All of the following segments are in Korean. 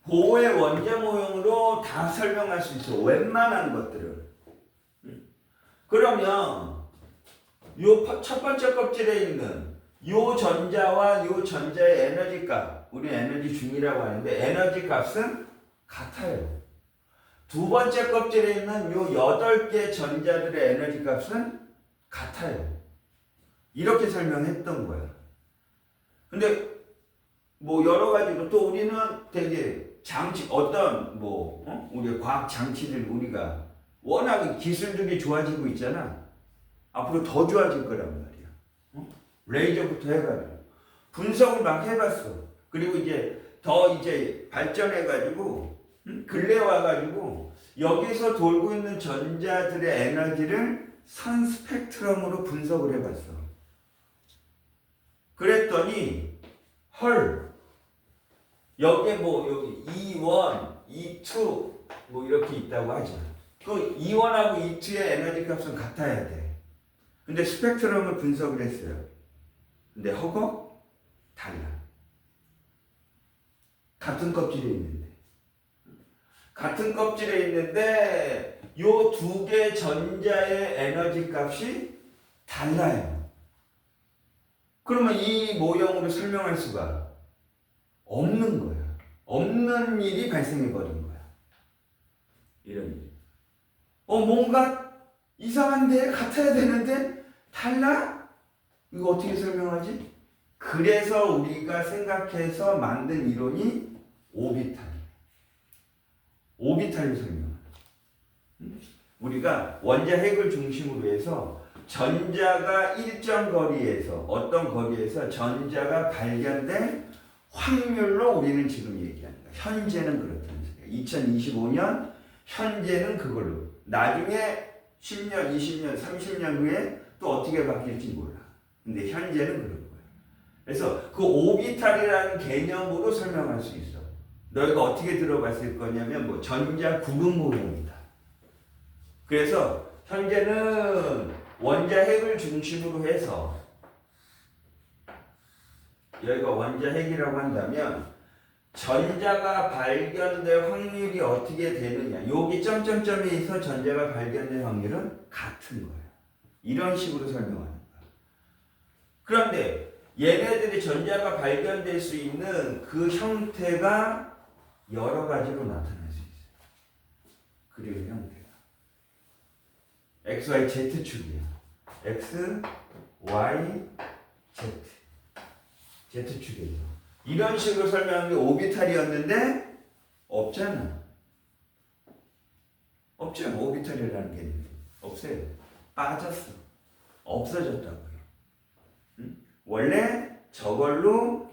고의 원자 모형으로 다 설명할 수 있어. 웬만한 것들은. 그러면 요 첫 번째 껍질에 있는 요 전자와 요 전자의 에너지 값, 우리 에너지 중이라고 하는데 에너지 값은 같아요. 두 번째 껍질에 있는 요 8개 전자들의 에너지 값은 같아요. 이렇게 설명했던 거야. 근데 뭐 여러 가지로 또 우리는 되게 장치 어떤 우리 과학 장치들 우리가 워낙 기술들이 좋아지고 있잖아. 앞으로 더 좋아질 거란 말이야. 레이저부터 해가지고 분석을 막 해봤어. 그리고 더 발전해가지고 근래 와가지고 여기서 돌고 있는 전자들의 에너지를 선 스펙트럼으로 분석을 해봤어. 그랬더니 여기에 여기 E1, E2 이렇게 있다고 하죠. 그 E1하고 E2의 에너지 값은 같아야 돼. 근데 스펙트럼을 분석을 했어요. 근데 허거 달라. 같은 껍질에 있는데 요 두 개 전자의 에너지 값이 달라요. 그러면 이 모형으로 설명할 수가 없는 거야. 없는 일이 발생해 버린 거야. 이런 일. 뭔가 이상한데 같아야 되는데 달라? 이거 어떻게 설명하지? 그래서 우리가 생각해서 만든 이론이 오비탈을 설명하는. 우리가 원자 핵을 중심으로 해서 전자가 일정 거리에서 어떤 거리에서 전자가 발견될 확률로 우리는 지금 얘기하는 거야. 현재는 그렇다는 소리야. 2025년 현재는 그걸로. 나중에 10년, 20년, 30년 후에 또 어떻게 바뀔지 몰라. 근데 현재는 그런 거야. 그래서 그 오비탈이라는 개념으로 설명할 수 있어. 너희가 어떻게 들어봤을 거냐면 전자 구름 모형이다. 그래서 현재는 원자 핵을 중심으로 해서 여기가 원자 핵이라고 한다면 전자가 발견될 확률이 어떻게 되느냐. 여기 점점점에서 전자가 발견될 확률은 같은 거예요. 이런 식으로 설명하는 거야. 그런데 얘네들이 전자가 발견될 수 있는 그 형태가 여러 가지로 나타날 수 있어요. 그리고 형태가 X, Y, Z축이야. X, Y, Z. Z축이죠. 이런 식으로 설명한 게 오비탈이었는데 없잖아. 없죠. 오비탈이라는 게 없어요. 빠졌어. 없어졌다고요. 원래 저걸로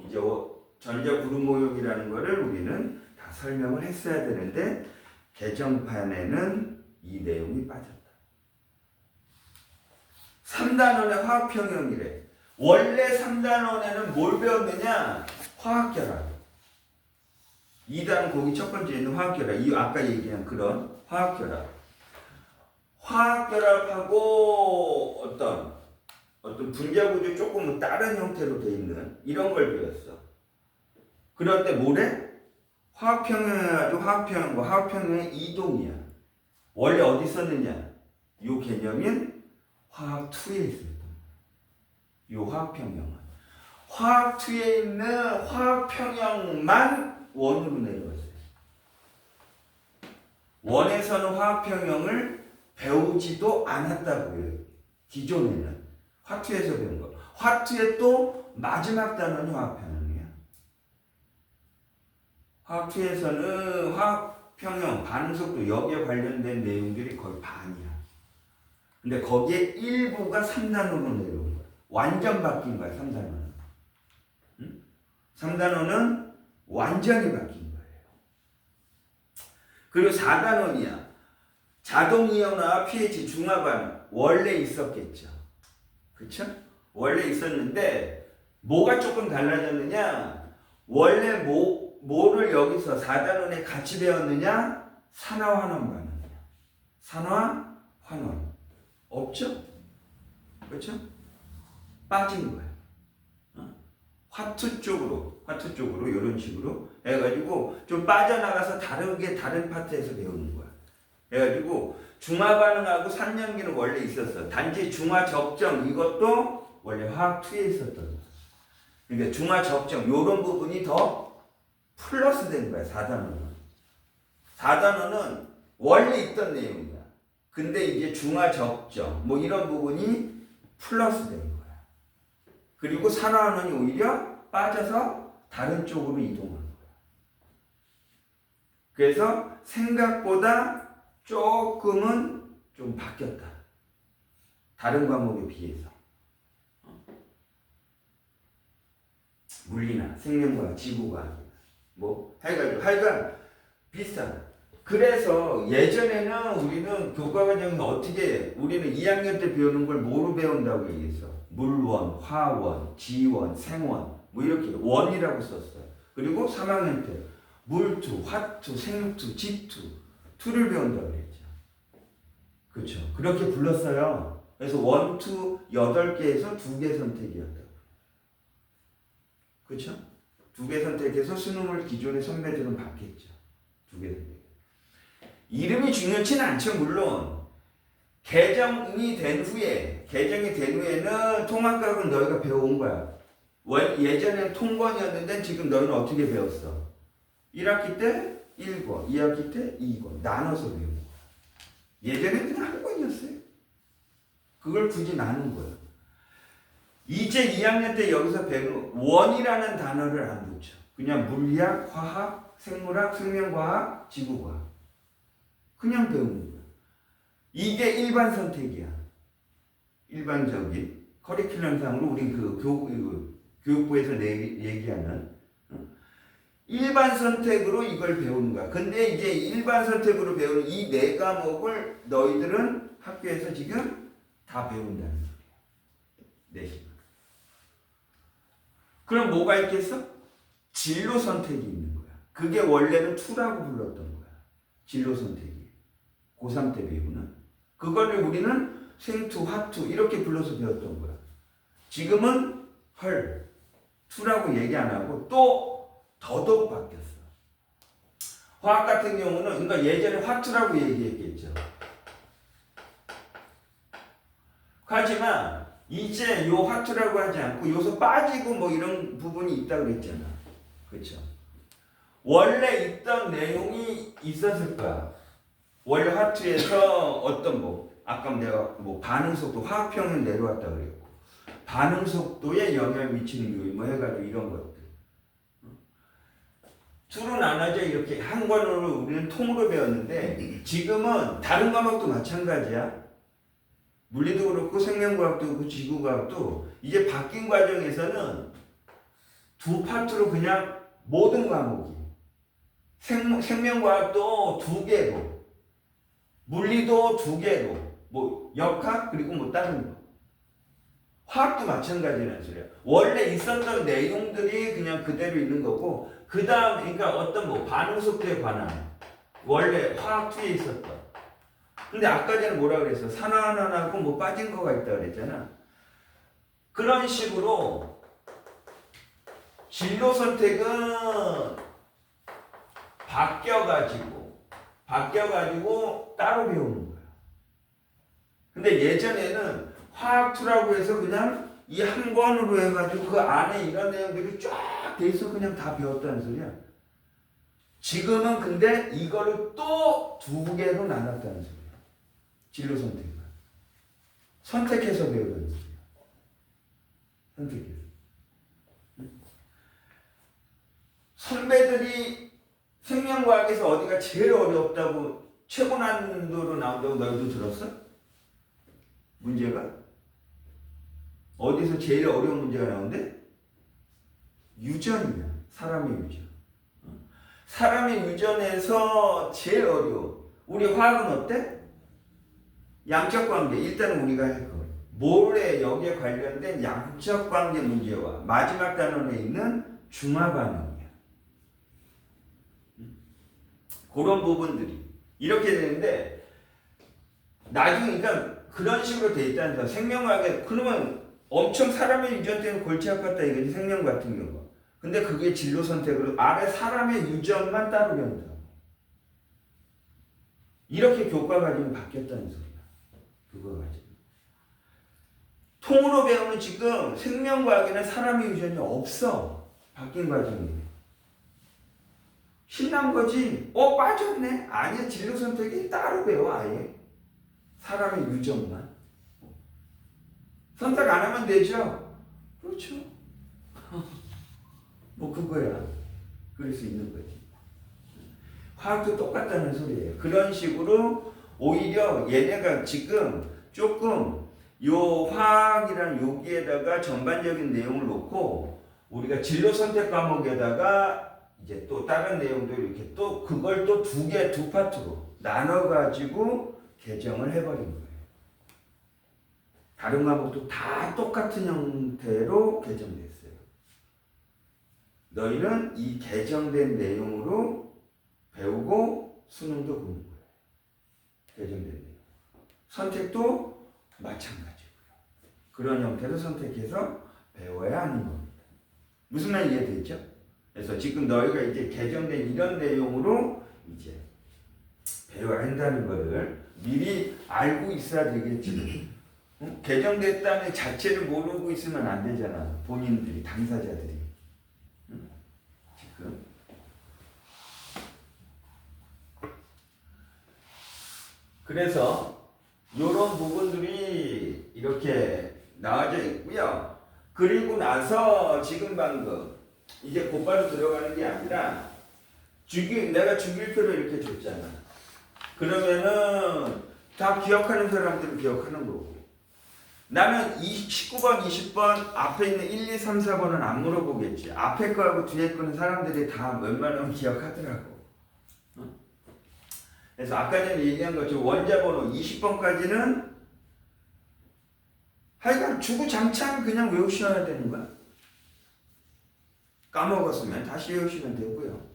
전자 구름 모형이라는 거를 우리는 다 설명을 했어야 되는데 개정판에는 이 내용이 빠졌다. 3단원의 화학평형이래. 원래 3단원에는 뭘 배웠느냐? 화학결합. 2단 거기 첫 번째 있는 화학결합. 아까 얘기한 그런 화학결합. 화학결합하고 어떤 분자구조 조금 다른 형태로 되어 있는 이런 걸 배웠어. 그런데 뭐래? 화학평형해가지고 화학평형의 이동이야. 원래 어디 있었느냐? 이 개념은 화학2에 있었던 이 화학평형은. 화학2에 있는 화학평형만 원으로 내려왔어요. 원에서는 화학평형을 배우지도 않았다고요. 기존에는. 화투에서 배운 거. 화투의 또 마지막 단원이 화학평형이야. 화투에서는 화학평형, 반응속도 여기에 관련된 내용들이 거의 반이야. 근데 거기에 일부가 3단원으로 내려온 거야. 완전 바뀐 거야, 3단원은. 3단원은 완전히 바뀐 거예요. 그리고 4단원이야. 자동이온화 pH 중화반 원래 있었겠죠. 그쵸? 원래 있었는데 뭐가 조금 달라졌느냐? 원래 뭐를 여기서 4단원에 같이 배웠느냐? 산화환원 반응이야. 산화환원. 없죠? 그렇죠? 빠진 거야. 화투 쪽으로 이런 식으로 해가지고 좀 빠져나가서 다른 파트에서 배우는 거야. 해가지고 중화 반응하고 산연기는 원래 있었어. 단지 중화 접정 이것도 원래 화학 2에 있었던 거야. 그러니까 중화 접정 이런 부분이 더 플러스 된 거야. 4단원은. 4단원은 원래 있던 내용이야. 근데 이제 중화 접정 뭐 이런 부분이 플러스 된 거야. 그리고 산화원이 오히려 빠져서 다른 쪽으로 이동하는 거야. 그래서 생각보다 조금은 좀 바뀌었다. 다른 과목에 비해서. 물리나 생명과학, 지구과학 뭐 하여간 비슷하다. 그래서 예전에는 우리는 교과과정은 어떻게 우리는 2학년 때 배우는 걸 뭐로 배운다고 얘기했어. 물원, 화원, 지원, 생원 뭐 이렇게 원이라고 썼어요. 그리고 3학년 때 물투, 화투, 생투, 지투, 투를 배운다고 그랬죠. 그렇죠. 그렇게 불렀어요. 그래서 원, 투 8개에서 2개 선택이었다고. 그렇죠? 2개 선택해서 수능을 기존의 선배들은 받겠죠. 2개 선택. 이름이 중요치는 않죠. 물론 개정이 된 후에는 통합각은 너희가 배워온 거야. 예전에는 통권이었는데 지금 너희는 어떻게 배웠어? 1학기 때 1권, 2학기 때 2권 나눠서 배운 거야. 예전에는 그냥 한 권이었어요. 그걸 굳이 나눈 거야. 이제 2학년 때 여기서 배우는 원이라는 단어를 안 붙여. 그냥 물리학, 화학, 생물학, 생명과학, 지구과학 그냥 배우는 거야. 이게 일반 선택이야. 일반적인 커리큘럼상으로 우리 교육부에서 얘기하는 일반 선택으로 이걸 배우는 거야. 근데 이제 일반 선택으로 배우는 이 4과목을 너희들은 학교에서 지금 다 배운다는 소리야. 4시간. 그럼 뭐가 있겠어? 진로 선택이 있는 거야. 그게 원래는 2라고 불렀던 거야. 진로 선택이. 고3 때 배우는. 그거를 우리는 생투, 화투 이렇게 불러서 배웠던 거야. 지금은 헐, 2라고 얘기 안 하고 또 더더욱 바뀌었어. 화학 같은 경우는 그러니까 예전에 화투라고 얘기했겠죠. 하지만 이제 요 화투라고 하지 않고 요소 빠지고 뭐 이런 부분이 있다고 그랬잖아. 그렇죠? 원래 있던 내용이 있었을 거야. 원래 화투에서 어떤 아까 내가 반응 속도 화학평면 내려왔다 그랬고 반응 속도에 영향을 미치는 요인 뭐 해가지고 이런 것들. 둘은 나눠져 이렇게 한 권으로 우리는 통으로 배웠는데 지금은 다른 과목도 마찬가지야. 물리도 그렇고 생명과학도 그렇고 지구과학도 이제 바뀐 과정에서는 2 파트로 그냥 모든 과목이 생명과학도 2개로 물리도 2개로 뭐 역학 그리고 뭐 다른 거 화학도 마찬가지라는 소리야. 원래 있었던 내용들이 그냥 그대로 있는 거고 그 다음 그러니까 어떤 반응 속도에 관한 원래 화학 2에 있었던 근데 아까 전에 뭐라 그랬어? 산화하고 뭐 빠진 거가 있다 그랬잖아. 그런 식으로 진로 선택은 바뀌어가지고 따로 배우는 거야. 근데 예전에는 화학2라고 해서 그냥 이 한 권으로 해가지고 그 안에 이런 내용들이 쫙 돼 있어 그냥 다 배웠다는 소리야. 지금은 근데 이거를 또 2개로 나눴다는 소리야. 진로 선택을. 선택해서 배우는 소리야. 선택해서. 선배들이 생명과학에서 어디가 제일 어렵다고 최고 난이도로 나온다고 너희도 들었어? 문제가? 어디서 제일 어려운 문제가 나온대? 유전이야. 사람의 유전. 사람의 유전에서 제일 어려워. 우리 화학은 어때? 양적 관계. 일단은 우리가 할 거. 모래 여기에 관련된 양적 관계 문제와 마지막 단원에 있는 중화 반응이야. 그런 부분들이 이렇게 되는데 나중에 그러니까 그런 식으로 돼 있다는 거. 생명학에 그러면 엄청 사람의 유전 때문에 골치 아팠다 이거지 생명 같은 경우. 근데 그게 진로 선택으로 아래 사람의 유전만 따로 변다. 이렇게 교과 과정이 바뀌었다는 소리야. 교과 과정. 통으로 배우는 지금 생명과학에는 사람의 유전이 없어. 바뀐 과정이. 신난 거지. 빠졌네. 아니야. 진로 선택이 따로 배워 아예. 사람의 유전만. 선택 안 하면 되죠. 그렇죠. 뭐 그거야. 그럴 수 있는 거지. 화학도 똑같다는 소리예요. 그런 식으로 오히려 얘네가 지금 조금 요 화학이라는 여기에다가 전반적인 내용을 놓고 우리가 진로 선택 과목에다가 이제 또 다른 내용도 이렇게 또 그걸 또 두 파트로 나눠가지고 개정을 해버린 거예요. 다른 과목도 다 똑같은 형태로 개정됐어요. 너희는 이 개정된 내용으로 배우고 수능도 보는 거예요. 개정된 내용. 선택도 마찬가지고요. 그런 형태로 선택해서 배워야 하는 겁니다. 무슨 말 이해되죠? 그래서 지금 너희가 이제 개정된 이런 내용으로 이제 배워야 한다는 거를 미리 알고 있어야 되겠지. 개정됐다는 자체를 모르고 있으면 안 되잖아. 본인들이, 당사자들이. 지금. 그래서 이런 부분들이 이렇게 나와져 있고요. 그리고 나서 지금 방금 이제 곧바로 들어가는 게 아니라 내가 주기표를 이렇게 줬잖아. 그러면은 다 기억하는 사람들은 기억하는 거고. 나는 19번, 20번 앞에 있는 1, 2, 3, 4번은 안 물어보겠지. 앞에 거하고 뒤에 거는 사람들이 다 웬만하면 기억하더라고. 그래서 아까 전에 얘기한 것처럼 원자번호 20번까지는 하여간 주구장창 그냥 외우셔야 되는 거야. 까먹었으면 다시 외우시면 되고요.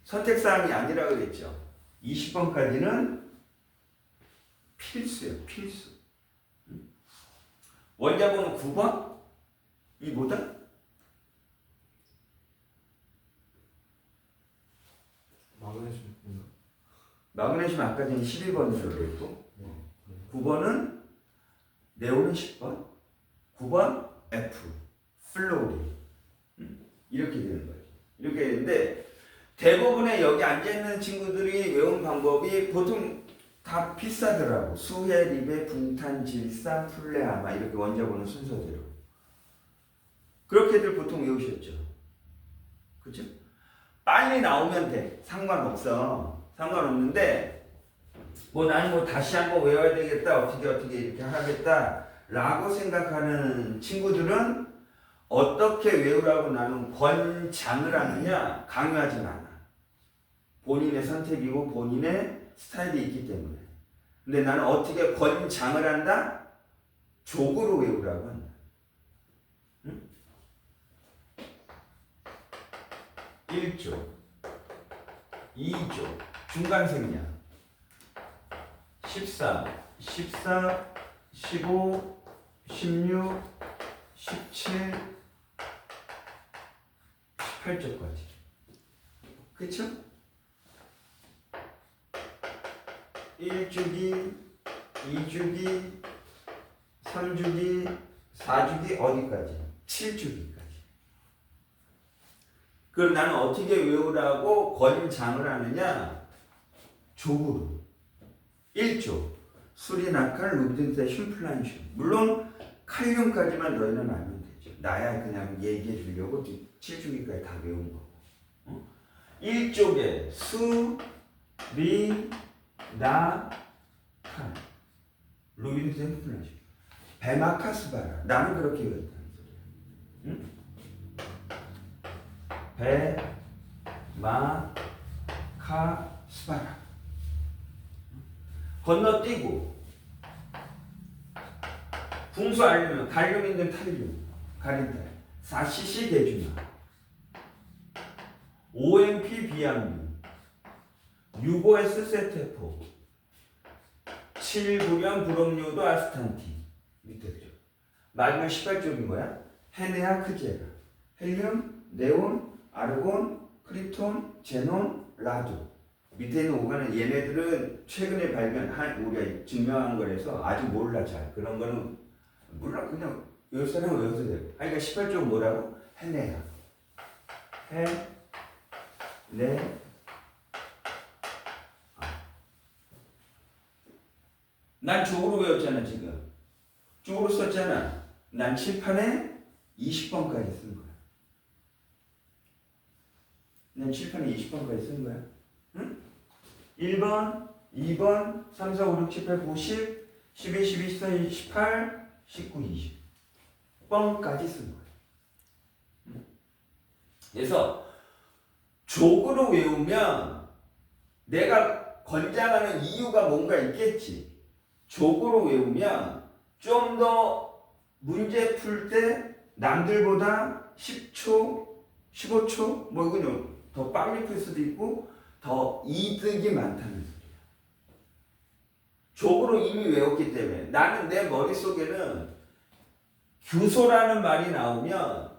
선택사항이 아니라 그랬죠. 20번까지는 필수예요. 필수. 원자번호 9번? 이 뭐다? 마그네슘 아까 전에 11번으로 그랬고 9번은 네온은 10번 9번 F 플로리 이렇게 되는 거예요. 이렇게 되는데 대부분의 여기 앉아있는 친구들이 외운 방법이 보통 다 비슷하더라고. 수해, 리베, 붕탄, 질산, 플레아마 이렇게 원자번호 순서대로. 그렇게들 보통 외우셨죠. 그죠? 빨리 나오면 돼. 상관없어. 상관없는데 뭐 나는 뭐 다시 한번 외워야 되겠다. 어떻게 이렇게 하겠다 라고 생각하는 친구들은 어떻게 외우라고 나는 권장을 하느냐 강요하진 않아. 본인의 선택이고 본인의 스타일이 있기 때문에. 근데 나는 어떻게 권장을 한다? 족으로 외우라고 한다. 응? 1조 2조 중간 생략 14, 15, 16, 17, 18조까지. 그쵸? 1주기, 2주기, 3주기, 4주기 어디까지? 7주기까지. 그럼 나는 어떻게 외우라고 권장을 하느냐? 족으로. 1조. 수리나칼, 루비딘세, 슌플란슘. 물론 칼륨까지만 너희는 알면 되죠. 나야 그냥 얘기해 주려고 7주기까지 다 외운 거고. 1쪽에 수, 리, 나, 칼. 루비딘세, 슌플란슘. 베마카스바라. 나는 그렇게 외웠다는 소리야. 응? 베마카스바라. 건너뛰고 궁수 알려면 갈륨 있는 탈륨 가린탈 4cc 대주마 5MP 비암류 65S 세테포 7구련 불om류도 아스탄틴 밑에죠. 마지막 18쪽인 거야. 헤네아 크제라. 헬륨, 네온, 아르곤, 크립톤, 제논, 라두. 밑에 있는 5가는 얘네들은 최근에 발견한 우리가 증명한 거라서 아직 몰라 잘. 그런 거는 몰라 그냥 요 사람은 외워도 되고. 그러니까 18쪽 뭐라고? 헤네아. 네. 난 쪽으로 외웠잖아 지금. 쪽으로 썼잖아. 난 칠판에 20번까지 쓴 거야. 난 칠판에 20번까지 쓴 거야. 응? 1번, 2번, 3, 4, 5, 6, 7, 8, 9, 10, 11, 12, 13, 18, 19, 20 번까지 쓴 거야. 그래서 족으로 외우면 내가 권장하는 이유가 뭔가 있겠지. 족으로 외우면 좀 더 문제 풀 때 남들보다 10초, 15초 뭐 이거는 더 빨리 풀 수도 있고 더 이득이 많다는 소리야. 족으로 이미 외웠기 때문에 나는 내 머릿속에는 규소라는 말이 나오면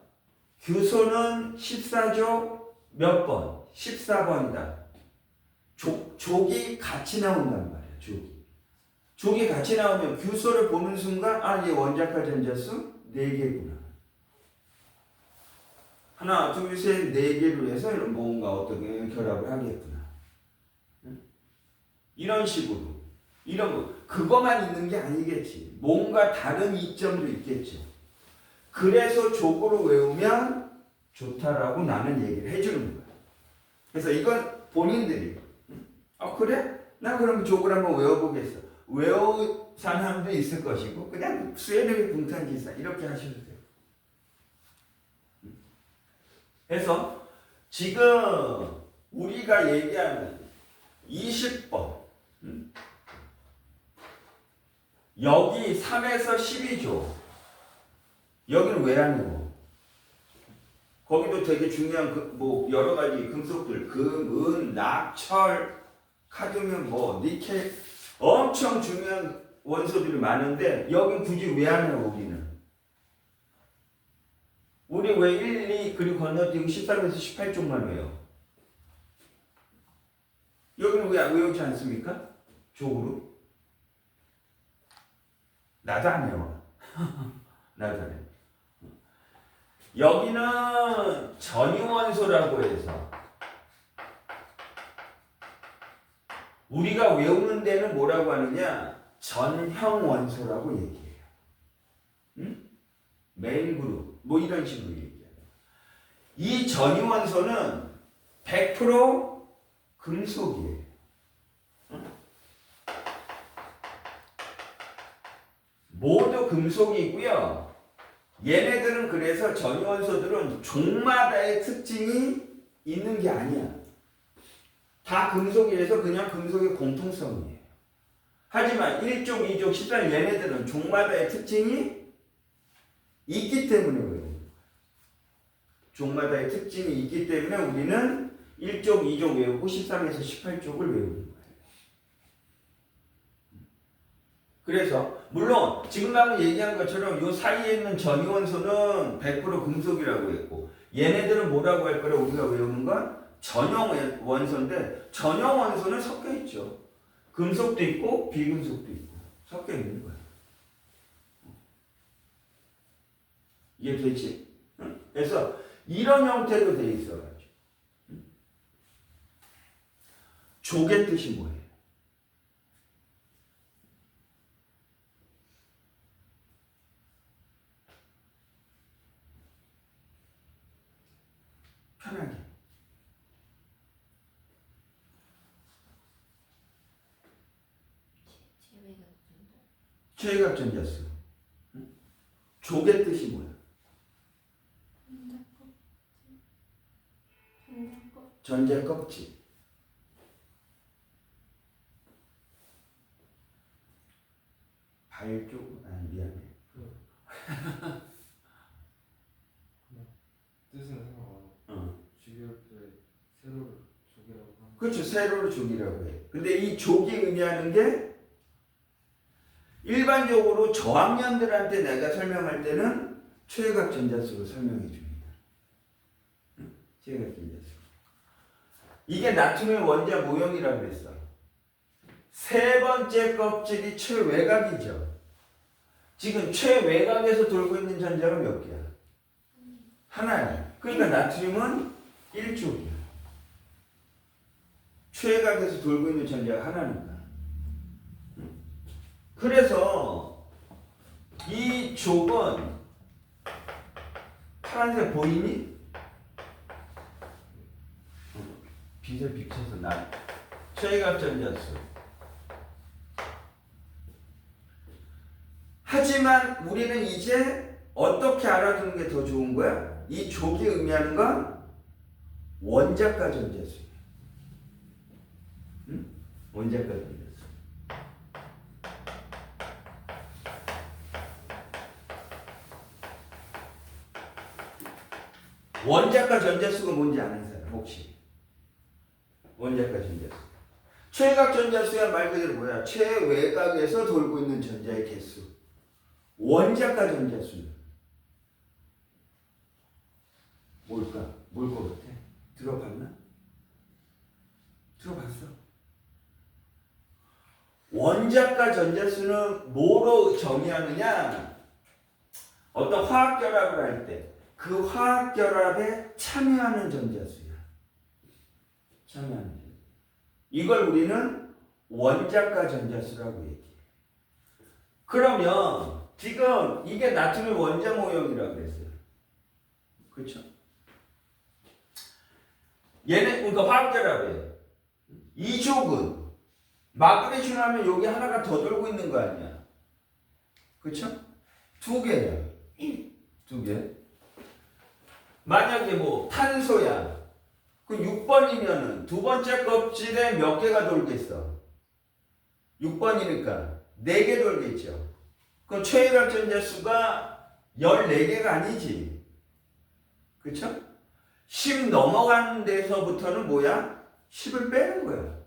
규소는 14조 몇 번? 14번이다. 족이 같이 나온단 말이야. 족이 같이 나오면 규소를 보는 순간 아, 얘 원자과 전자수 4개구나. 하나, 둘, 셋, 4개로 해서 뭔가 어떻게 결합을 하겠구나. 이런 식으로. 이런 거. 그거만 있는 게 아니겠지. 뭔가 다른 이점도 있겠죠. 그래서 족으로 외우면 좋다라고 나는 얘기를 해주는 거야. 그래서 이건 본인들이 그래? 나 그럼 족을 한번 외워보겠어. 외운 사람도 있을 것이고 그냥 수혜력의 붕탄기사 이렇게 하셔도 돼요. 그래서 지금 우리가 얘기하는 20번 여기 3에서 12조 여기는 왜 안 외워? 거기도 되게 중요한 뭐 여러 가지 금속들 금, 은, 낙, 철, 카드뮴, 뭐 니켈 엄청 중요한 원소들이 많은데 여긴 굳이 왜 안 외워 우리는? 우리 왜 1, 2 그리고 건너뛰고 13에서 18쪽만 외워? 여기는 왜 외우지 않습니까? 족으로? 나도 안 외워. 나도 안 외워. 여기는 전유원소라고 해서 우리가 외우는 데는 뭐라고 하느냐? 전형원소라고 얘기해요. 응? 메인 그룹 뭐 이런 식으로 얘기해요. 이 전유원소는 100% 금속이에요. 응? 모두 금속이고요. 얘네들은 그래서 전유원소들은 종마다의 특징이 있는 게 아니야. 다 금속이라서 그냥 금속의 공통성이에요. 하지만 1족, 2족, 13 얘네들은 종마다의 특징이 있기 때문에 외우는 거예요. 종마다의 특징이 있기 때문에 우리는 1족, 2족 외우고 13에서 18족을 외우는 거예요. 그래서 물론 지금 방금 얘기한 것처럼 이 사이에 있는 전이원소는 100% 금속이라고 했고 얘네들은 뭐라고 할 거라 우리가 외우는 건 전형 원소인데 전형 원소는 섞여 있죠. 금속도 있고 비금속도 있고 섞여 있는 거야. 이게 되지? 응? 그래서 이런 형태로 돼 있어가지고 족의 뜻이 뭐예요? 편하게. 최외각 전자수. 족의 뜻이 뭐야? 전자 껍질. 발쪽 미안해. 뜻은 상관없고 주기할 때 세로를 족이라고 하는. 그렇죠. 세로를 족이라고 해. 근데 이 족이 의미하는 게 일반적으로 저학년들한테 내가 설명할 때는 최외각 전자수로 설명해 줍니다. 최외각 전자수. 이게 나트륨의 원자 모형이라고 그랬어. 세 번째 껍질이 최외각이죠. 지금 최외각에서 돌고 있는 전자가 몇 개야? 하나야. 그러니까 나트륨은 1족이야. 최외각에서 돌고 있는 전자가 하나니까. 그래서 이 족은 파란색 보이니? 빛을 비춰서 나 최외각 전자수. 하지만 우리는 이제 어떻게 알아두는 게 더 좋은 거야? 이 족이 의미하는 건 원자가 전자수야. 응? 원자가 전자수. 원자가 전자수가 뭔지 아는 사람 혹시? 원자가 전자수. 최외각 전자수야 말 그대로 뭐야? 최외각에서 돌고 있는 전자의 개수. 원자가 전자수는 뭘까? 뭘 것 같아? 들어봤나? 들어봤어? 원자가 전자수는 뭐로 정의하느냐? 어떤 화학 결합을 할 때 그 화학 결합에 참여하는 전자수야. 참여하는 전자. 이걸 우리는 원자가 전자수라고 얘기해. 그러면 지금 이게 나트륨 원자 모형이라고 그랬어요. 그렇죠? 얘는 그러니까 화학 결합이에요. 이 족은 마그네슘 하면 여기 하나가 더 돌고 있는 거 아니야? 그렇죠? 두 개야. 두 개. 만약에 뭐 탄소야. 그 6번이면은 두 번째 껍질에 몇 개가 돌겠어? 6번이니까 4개 돌겠죠. 그럼 최외각 전자수가 14개가 아니지. 그쵸? 10 넘어가는 데서부터는 뭐야? 10을 빼는 거야.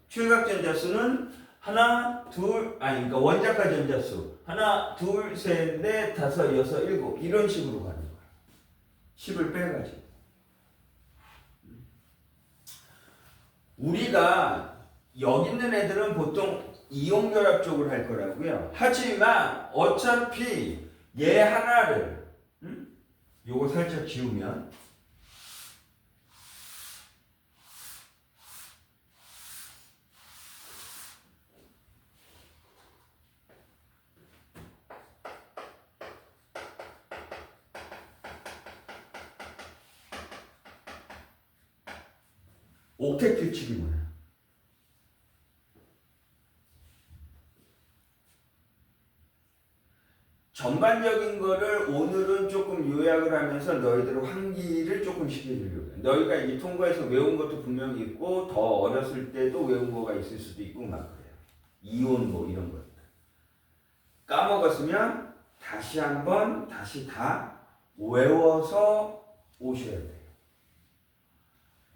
최외각 전자수는 그러니까 원자가 전자수. 하나, 둘, 셋, 넷, 다섯, 여섯, 일곱. 이런 식으로 가는 거야. 10을 빼가지고. 우리가 여기 있는 애들은 보통 이온결합 쪽을 할 거라고요. 하지만 어차피 얘 하나를 요거 살짝 지우면 옥텟 규칙이 뭐야? 전반적인 거를 오늘은 조금 요약을 하면서 너희들 환기를 조금 시켜주려고 해. 너희가 이제 통과해서 외운 것도 분명히 있고 더 어렸을 때도 외운 거가 있을 수도 있고 막 그래요. 이온 뭐 이런 것들. 까먹었으면 다시 한번 다시 다 외워서 오셔야 돼요.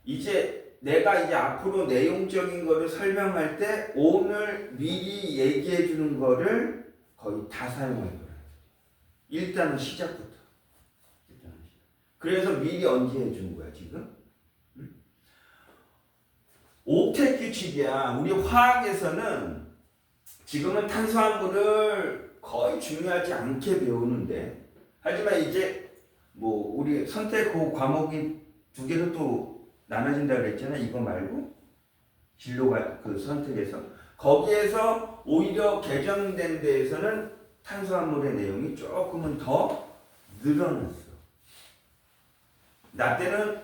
이제 내가 이제 앞으로 내용적인 거를 설명할 때 오늘 미리 얘기해 주는 거를 거의 다 사용할 거예요. 일단은 시작부터. 그래서 미리 언제 해주는 거야 지금? 옥텟 규칙이야. 우리 화학에서는 지금은 탄수화물을 거의 중요하지 않게 배우는데, 하지만 이제 뭐 우리 선택 그 과목이 두 개로 또 나눠진다 그랬잖아. 이거 말고 진로가 그 선택에서 거기에서 오히려 개정된 데에서는 탄수화물의 내용이 조금은 더 늘어났어. 나 때는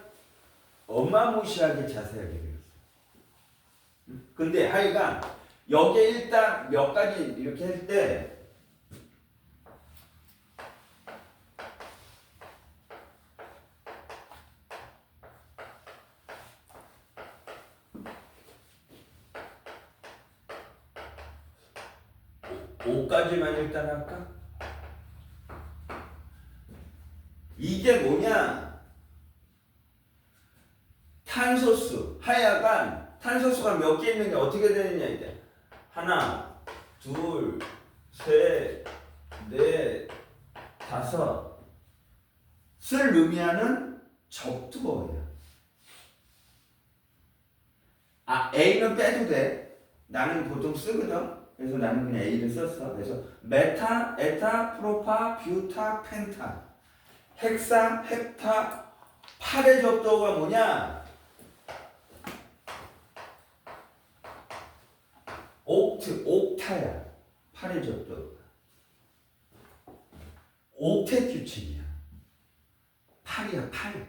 어마무시하게 자세하게 배웠어. 근데 하여간 여기에 일단 몇 가지 이렇게 할 때 오까지만 일단 할까? 이게 뭐냐? 탄소수, 하여간 탄소수가 몇 개 있는 게 어떻게 되느냐 이제 하나, 둘, 셋, 넷, 다섯을 의미하는 접두어야. 아, A는 빼도 돼. 나는 보통 쓰거든. 그래서 나는 그냥 A를 썼어. 그래서 메타, 에타, 프로파, 뷰타, 펜타, 헥사, 헵타, 8의 접두어가 뭐냐? 옥타야. 8의 접두어가. 옥텟 규칙이야. 8이야, 8.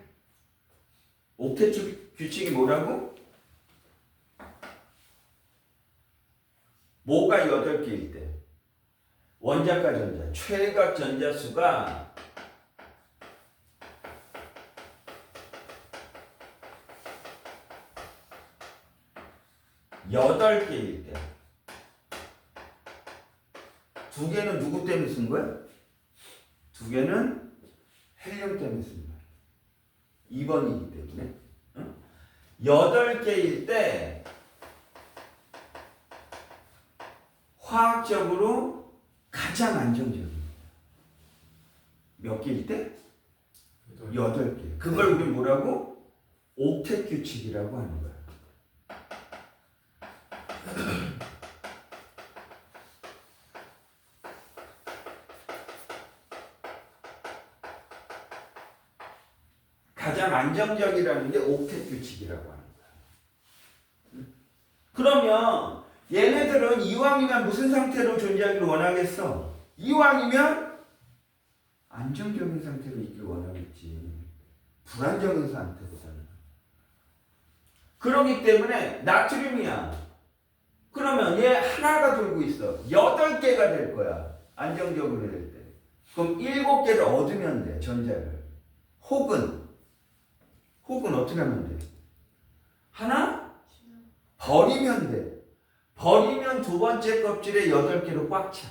옥텟 규칙이 뭐라고? 뭐가 8개일 때 원자과 전자, 최각 전자수가 8개일 때 2개는 누구 때문에 쓴 거야? 2개는 헬륨 때문에 쓴 거야. 2번이기 때문에. 응? 8개일 때 화학적으로 가장 안정적입니다. 몇 개일 때? 8개. 그걸 우리 뭐라고? 옥텟 규칙이라고 하는 거야. 가장 안정적이라는 게 옥텟 규칙이라고 하는 거야. 그러면 얘네들은 이왕이면 무슨 상태로 존재하기를 원하겠어? 이왕이면 안정적인 상태로 있길 원하겠지. 불안정한 상태보다는. 그렇기 때문에 나트륨이야. 그러면 얘 하나가 돌고 있어. 8개가 될 거야. 안정적으로 될 때. 그럼 7개를 얻으면 돼. 전자를. 혹은 어떻게 하면 돼? 하나 버리면 돼. 버리면 두 번째 껍질에 8개로 꽉 차.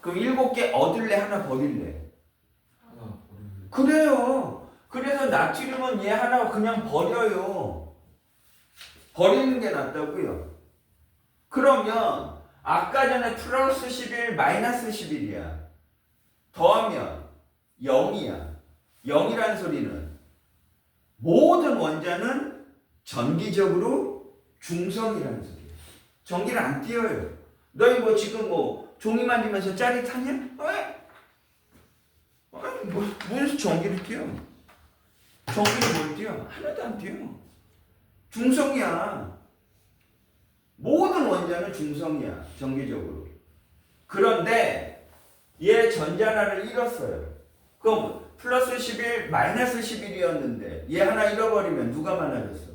그럼 7개 얻을래? 하나 버릴래? 하나 버리는. 그래요. 그래서 나트륨은 얘 하나 그냥 버려요. 버리는 게 낫다고요. 그러면 아까 전에 플러스 11, 마이너스 11이야. 더하면 0이야. 0이라는 소리는 모든 원자는 전기적으로 중성이라는 소리야. 전기를 안 띄어요. 너희 뭐 지금 뭐 종이 만지면서 짜릿하냐? 무슨 전기를 띄어? 전기를 뭘 띄어? 하나도 안 띄어. 중성이야. 모든 원자는 중성이야. 전기적으로. 그런데 얘 전자라를 잃었어요. 그럼 플러스 11, 마이너스 11이었는데 얘 하나 잃어버리면 누가 많아졌어?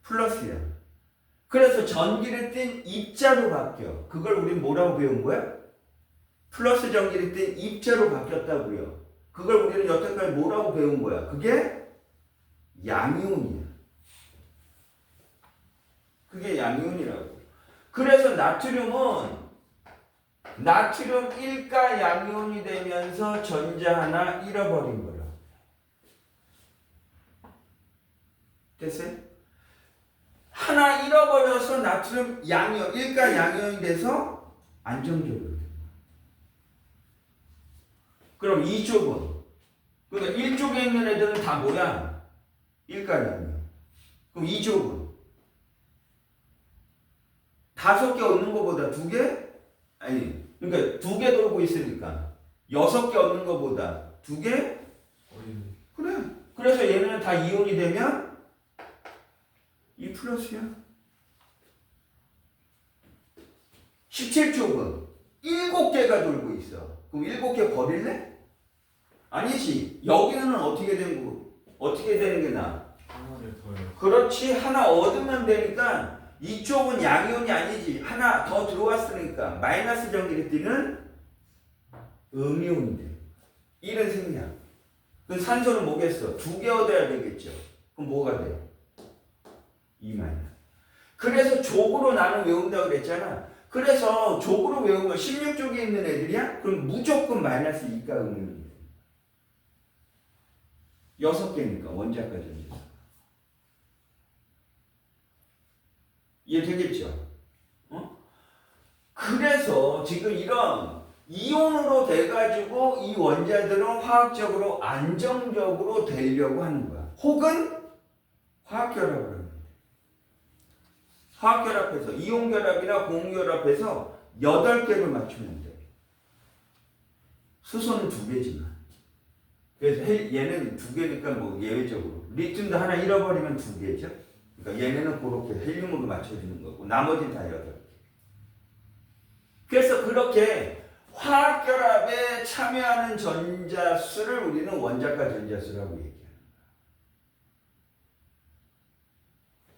플러스야. 그래서 전기를 띤 입자로 바뀌어. 그걸 우린 뭐라고 배운 거야? 플러스 전기를 띤 입자로 바뀌었다고요. 그걸 우리는 여태까지 뭐라고 배운 거야? 그게 양이온이야. 그게 양이온이라고. 그래서 나트륨은 나트륨 1가 양이온이 되면서 전자 하나 잃어버린 거야. 됐어요? 하나 잃어버려서 나트륨 양이온, 1가 양이온이 돼서 안정적으로 돼. 그럼 이쪽은? 그러니까 1쪽에 있는 애들은 다 뭐야? 1가 양이온. 그럼 이쪽은? 5개 얻는 것보다 2개? 아니, 그러니까 2개 돌고 있으니까 6개 얻는 것보다 2개? 버리는. 그래. 그래서 얘네는 다 이온이 되면 2 플러스야. 17쪽은 7개가 돌고 있어. 그럼 7개 버릴래? 아니지. 여기는 어떻게 되는 게 나아? 하나를 더요. 그렇지. 하나 얻으면 되니까 이쪽은 양이온이 아니지. 하나 더 들어왔으니까 마이너스 전기를 띠는 음이온이 돼. 이런 생략. 그 산소는 뭐겠어? 2개 얻어야 되겠죠. 그럼 뭐가 돼? 2 마이너스. 그래서 족으로 나는 외운다고 그랬잖아. 그래서 족으로 외우면 16쪽에 있는 애들이야? 그럼 무조건 마이너스 2가 음이온이 돼. 6개니까 원자과 전자. 이해되겠죠? 어? 그 지금 이런 이온으로 돼가지고 이 원자들은 화학적으로 안정적으로 되려고 하는 거야. 혹은 화학결합을 합니다. 화학결합해서 이온결합이나 공유결합해서 8개를 맞추면 돼. 수소는 2개지만. 그래서 얘는 2개니까 뭐 예외적으로. 리튬도 하나 잃어버리면 2개죠. 그러니까 얘네는 그렇게 헬륨으로 맞춰주는 거고 나머지는 다 8개. 그래서 그렇게 화학결합에 참여하는 전자수를 우리는 원자가 전자수라고 얘기합니다.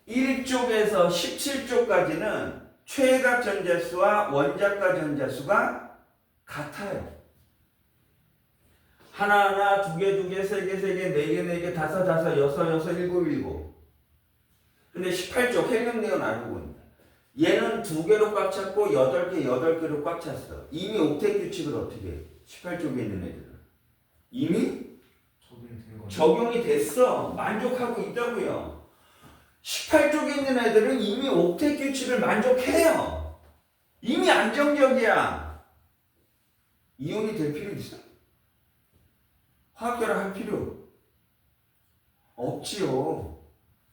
1쪽에서 17쪽까지는 최각 전자수와 원자가 전자수가 같아요. 하나하나, 2개, 2개, 3개, 3개, 4개, 4개, 5, 5, 6, 6, 7, 7. 근데 18쪽 헬륨, 네온, 아르곤. 얘는 2개로 꽉 찼고 8개, 8개로 꽉 찼어. 이미 옥텟 규칙을 어떻게 해? 18쪽에 있는 애들은. 이미 적용이 됐어. 만족하고 있다고요. 18쪽에 있는 애들은 이미 옥텟 규칙을 만족해요. 이미 안정적이야. 이온이 될 필요 있어? 화학결합 할 필요 없지요.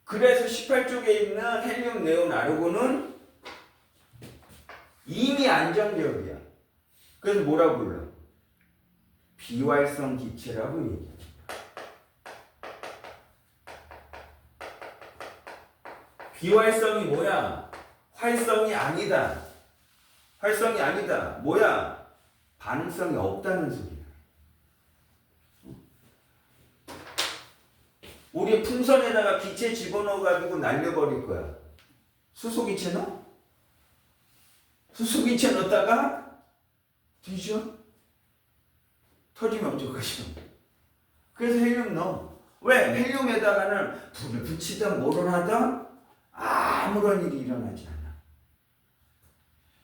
그래서 18쪽에 있는 헬륨, 네온, 아르곤은 이미 안정적이야. 그래서 뭐라고 불러? 비활성 기체라고 얘기해. 비활성이 뭐야? 활성이 아니다. 활성이 아니다. 뭐야? 반응성이 없다는 소리야. 우리 풍선에다가 기체 집어넣어가지고 날려버릴 거야. 수소기체 넣어? 수소기체 넣었다가 뒤져? 터지면 어떡하지? 그래서 헬륨 넣어. 왜? 헬륨에다가는 불을 붙이든 뭐를 하든 아무런 일이 일어나지 않아.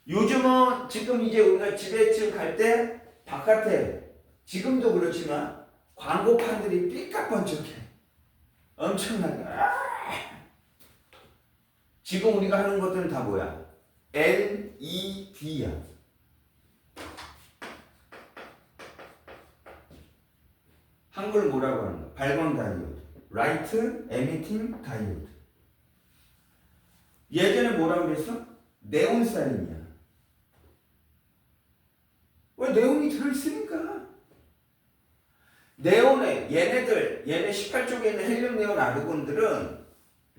요즘은 지금 이제 우리가 집에 갈 때 바깥에 지금도 그렇지만 광고판들이 삐까뻔쩍해. 엄청나게. 지금 우리가 하는 것들은 다 뭐야? LED야. 한글 뭐라고 하는 거야? 발광 다이오드. 라이트 에미팅 다이오드. 예전에 뭐라고 그랬어? 네온사인이야. 왜 네온이 들어있으니까. 네온에 얘네 18쪽에 있는 헬륨, 네온, 아르곤들은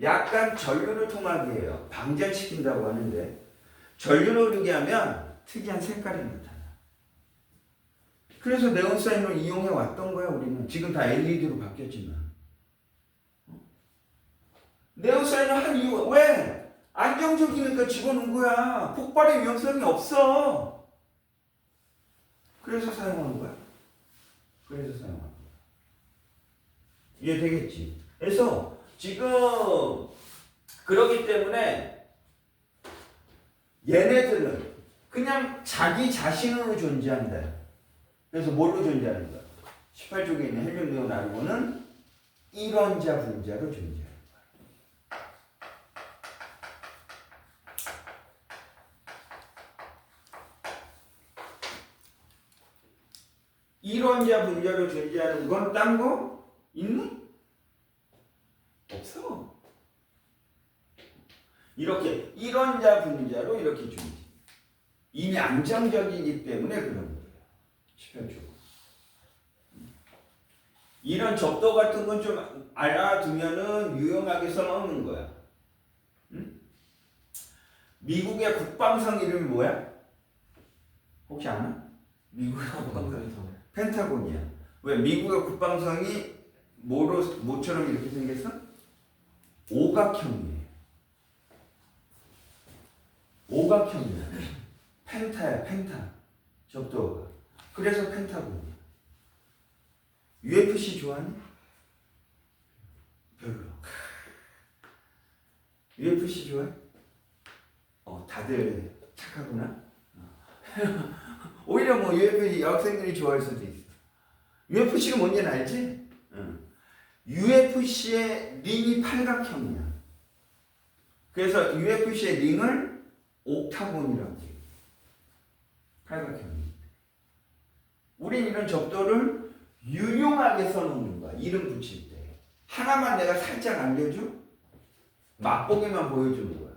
약간 전류를 통하게 해요. 방전시킨다고 하는데 전류를 흐르게 하면 특이한 색깔이 나타나. 그래서 네온사인을 이용해 왔던 거야. 우리는 지금 다 LED로 바뀌었지만 네온사인을 한 이유가 왜? 안정적이니까 집어넣은 거야. 폭발의 위험성이 없어. 그래서 사용한 거야. 그래서 사용한 거야. 이해되겠지? 그래서 지금 그렇기 때문에 얘네들은 그냥 자기 자신으로 존재한다. 그래서 뭘로 존재하는 거야? 18쪽에 있는 헬륨, 네온, 아르곤은 1원자 분자로 존재하는 거야. 일원자 분자로 존재하는 건 딴 거 있니? 없어. 이렇게 일원자 분자로 이렇게 존재. 이미 안정적이기 때문에 그런 거예요. 18쪽. 이런 접도 같은 건 좀 알아두면은 유용하게 써먹는 거야. 응? 미국의 국방성 이름이 뭐야? 혹시 아나? 미국의 국방성 펜타곤이야. 왜? 미국의 국방성이 뭐처럼 이렇게 생겼어? 오각형이에요. 오각형이야. 펜타야, 펜타. 접도가. 그래서 펜타곤이야. UFC 좋아하니? 별로. UFC 좋아해? 다들 착하구나. 오히려 뭐 UFC 여학생들이 좋아할 수도 있어. UFC가 뭔지는 알지? UFC의 링이 팔각형이야. 그래서 UFC의 링을 옥타곤이라고 해. 팔각형입니다. 우린 이런 접도를 유용하게 써놓는 거야. 이름 붙일 때. 하나만 내가 살짝 알려줘? 맛보기만 보여주는 거야.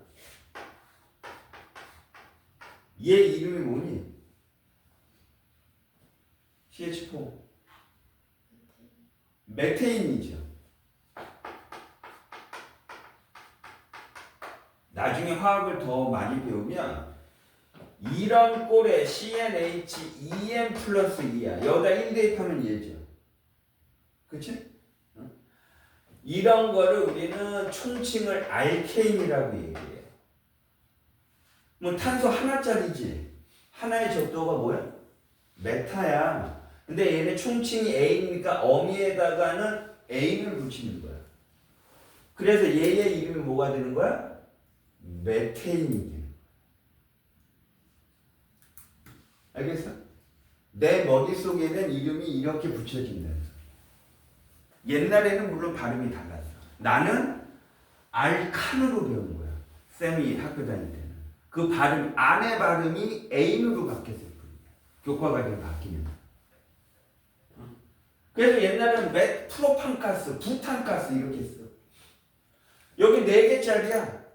얘 이름이 뭐니? CH4. 메테인이죠. 나중에 화학을 더 많이 배우면 이런 꼴에 CnH2n 플러스 2야. 여기다 1 대입하면 얘죠. 그치? 이런 거를 우리는 총칭을 알케인이라고 얘기해요. 뭐 탄소 하나짜리지. 하나의 접도가 뭐야? 메타야. 근데 얘네 총칭이 A니까 어미에다가는 A를 붙이는 거야. 그래서 얘의 이름이 뭐가 되는 거야? 메테인이 되는 거야. 알겠어? 내 머릿속에는 이름이 이렇게 붙여진다. 옛날에는 물론 발음이 달랐어. 나는 알칸으로 배운 거야. 쌤이 학교 다닐 때는. 그 발음, 안의 발음이 에인으로 바뀌었을 뿐이야. 교과과정이 바뀌면. 그래서 옛날에는 프로판가스, 부탄가스 이렇게 했어. 여기 4개짜리야.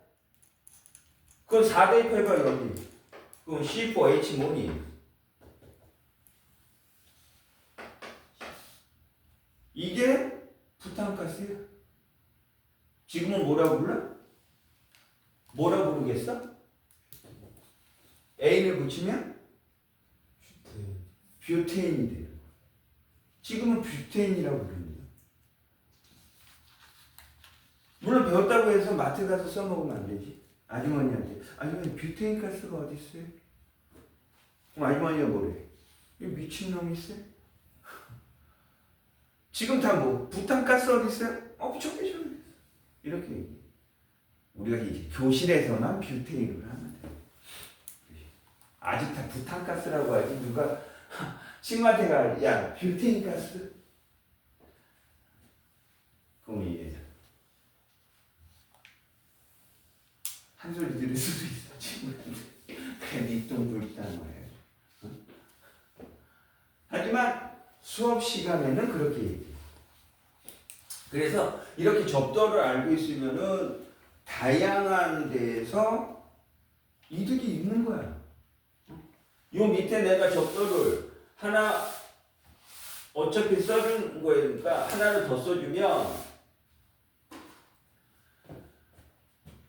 그건 4대입해봐 여기. 그럼 C4H 뭐니? 이게 부탄가스야. 지금은 뭐라고 불러? 뭐라 부르겠어? A를 붙이면 뷰테인이 돼요. 지금은 뷰테인이라고 부릅니다. 물론 배웠다고 해서 마트 가서 써먹으면 안 되지. 아주머니한테 아주머니 뷰테인 가스가 어디 있어요? 그럼 아주머니가 뭐래? 이 미친놈이 있어요? 지금 다 뭐 부탄가스 어디 있어요? 저기 이렇게 얘기해. 우리가 이제 교실에서만 뷰테인을 하면 돼. 아직 다 부탄가스라고 하지. 누가 친구한테 가, 야 뷰테인 가스. 그럼 이게 한 소리 들을 수도 있어 친구한테. 그래 니똥 불다는 거예요. 응? 하지만 수업 시간에는 그렇게 얘기해. 그래서 이렇게 접도를 알고 있으면은 다양한 데에서 이득이 있는 거야. 요 밑에 내가 접도를 하나 어차피 써준 거니까 하나를 더 써주면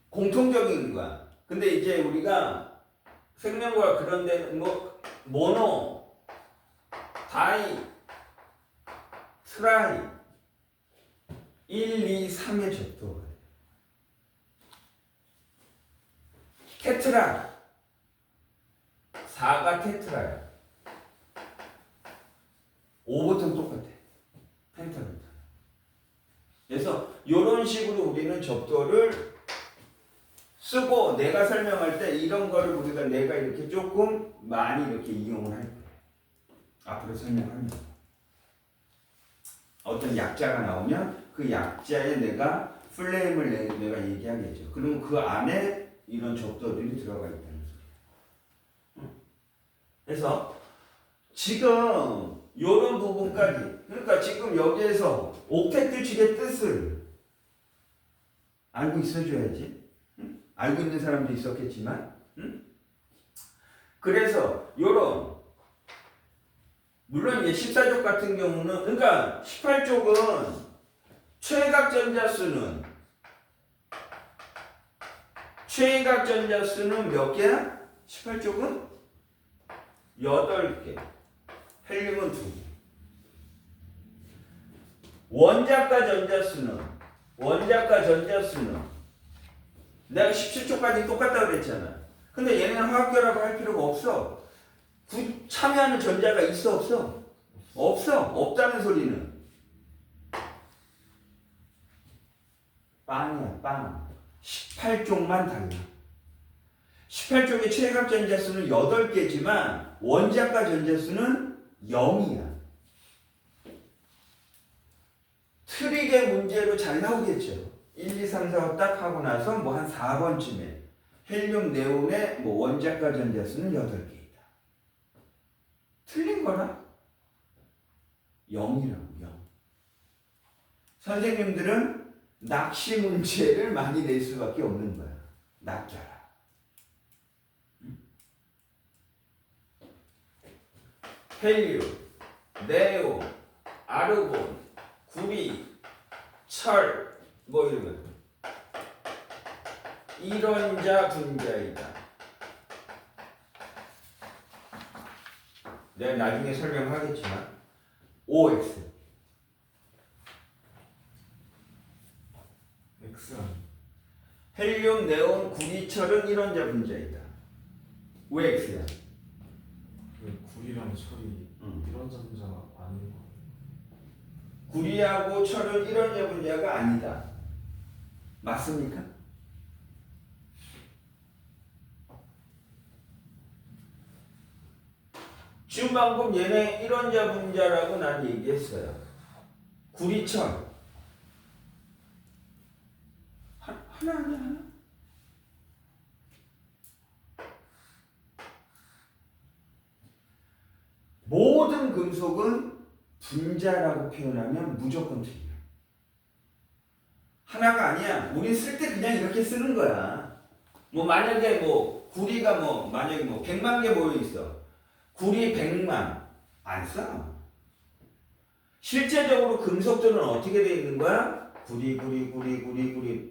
공통적인 거야. 근데 이제 우리가 생명과 그런 데는 뭐 모노, 다이, 트라이 1, 2, 3의 접도가 돼. 테트라 4가 테트라야. 5부터는 똑같아. 펜타곤. 그래서 이런 식으로 우리는 접도를 쓰고 내가 설명할 때 이런 거를 우리가 내가 이렇게 조금 많이 이렇게 이용을 할 거예요. 앞으로 설명하면 어떤 약자가 나오면 그 약자에 내가 플레임을 내가 얘기하겠죠. 그러면 그 안에 이런 접도들이 들어가 있다는 소리예요. 그래서 지금 이런 부분까지, 그러니까 지금 여기에서 옥텟 규칙의 뜻을 알고 있어줘야지. 응? 알고 있는 사람도 있었겠지만, 응? 그래서 이런 물론 이제 14족 같은 경우는, 그러니까 18족은 최각 전자 수는 몇 개야? 18족은 8개. 헬륨은 2개. 원자과 전자 수는 내가 17족까지 똑같다고 그랬잖아. 근데 얘네는 화학결합을 할 필요가 없어. 참여하는 전자가 있어 없어? 없어. 없다는 소리는 빵이야 빵. 18쪽만 달라. 18쪽의 최각 전자 수는 8개지만 원자과 전자 수는 0이야. 트릭의 문제로 잘 나오겠죠. 1, 2, 3, 4 딱 하고 나서 뭐 한 4번쯤에 헬륨, 네온의 뭐 원자과 전자 수는 8개이다. 틀린 거라? 0이라고 0. 선생님들은 낚시 문제를 많이 낼 수밖에 없는 거야. 낚자라. 헬륨, 네온, 아르곤, 구리, 철, 뭐 이러면 이론자 분자이다. 내가 나중에 설명하겠지만 OX X 아니. 헬륨, 네온, 구리, 철은 이론자 분자이다. 왜 X야? 그 구리랑 철이 이런 전자 아닌 거. 구리하고 철은 이론자 분자가 아니다. 맞습니까? 지금 방금 얘네 이론자 분자라고 난 얘기했어요. 구리철 하나 아니야 하나? 모든 금속은 분자라고 표현하면 무조건 틀려. 하나가 아니야. 우린 쓸 때 그냥 이렇게 쓰는 거야. 뭐 만약에 뭐 구리가 뭐 만약에 뭐 100만 개 모여 있어. 구리 100만 안 써. 실제적으로 금속들은 어떻게 돼 있는 거야? 구리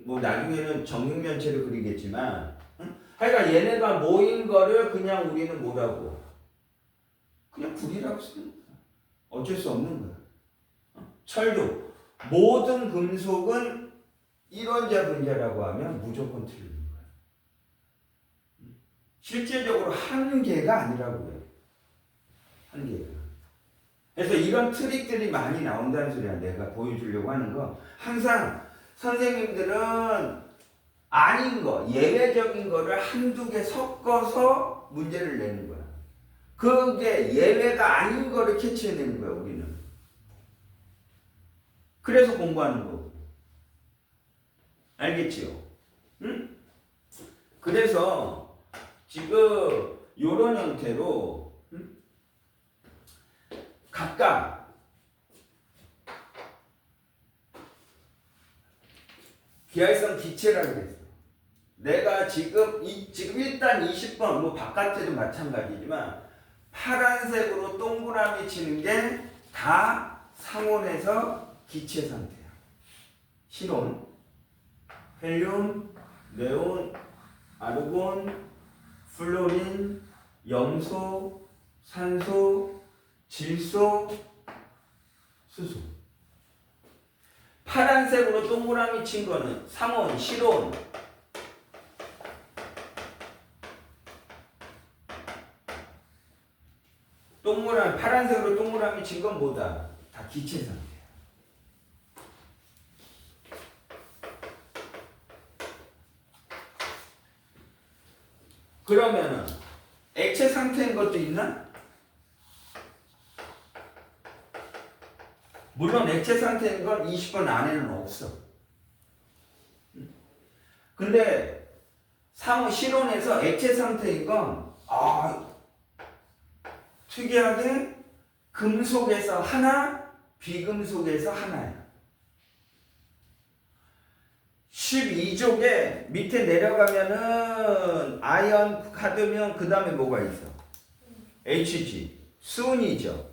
뭐 나중에는 정육면체를 그리겠지만 응? 하여간 얘네가 모인 거를 그냥 우리는 뭐라고? 그냥 구리라고 쓰는 거야. 어쩔 수 없는 거야. 철도 모든 금속은 이론자 분자라고 하면 무조건 틀리는 거야. 실제적으로 한 개가 아니라고요. 한 개가. 그래서 이런 트릭들이 많이 나온다는 소리야. 내가 보여주려고 하는 거. 항상 선생님들은 아닌 거, 예외적인 거를 한두 개 섞어서 문제를 내는 거야. 그게 예외가 아닌 거를 캐치해내는 거야, 우리는. 그래서 공부하는 거고. 알겠지요? 응? 그래서 지금 이런 형태로 각각 비활성 기체라고 그랬어. 내가 지금 일단 20번 뭐 바깥에도 마찬가지지만 파란색으로 동그라미 치는 게 다 상온에서 기체 상태야. 실온, 헬륨, 네온, 아르곤, 플로린, 염소, 산소, 질소, 수소. 파란색으로 동그라미 친 거는 상온, 실온, 파란색으로 동그라미 친 건 뭐다? 다 기체 상태야. 그러면은 액체 상태인 것도 있나? 물론 액체 상태인 건 20번 안에는 없어. 근데 실온에서 액체 상태인 건 특이하게 금속에서 하나, 비금속에서 하나야. 12족에 밑에 내려가면은 아연, 카드뮴, 그 다음에 뭐가 있어? Hg, 수은이죠.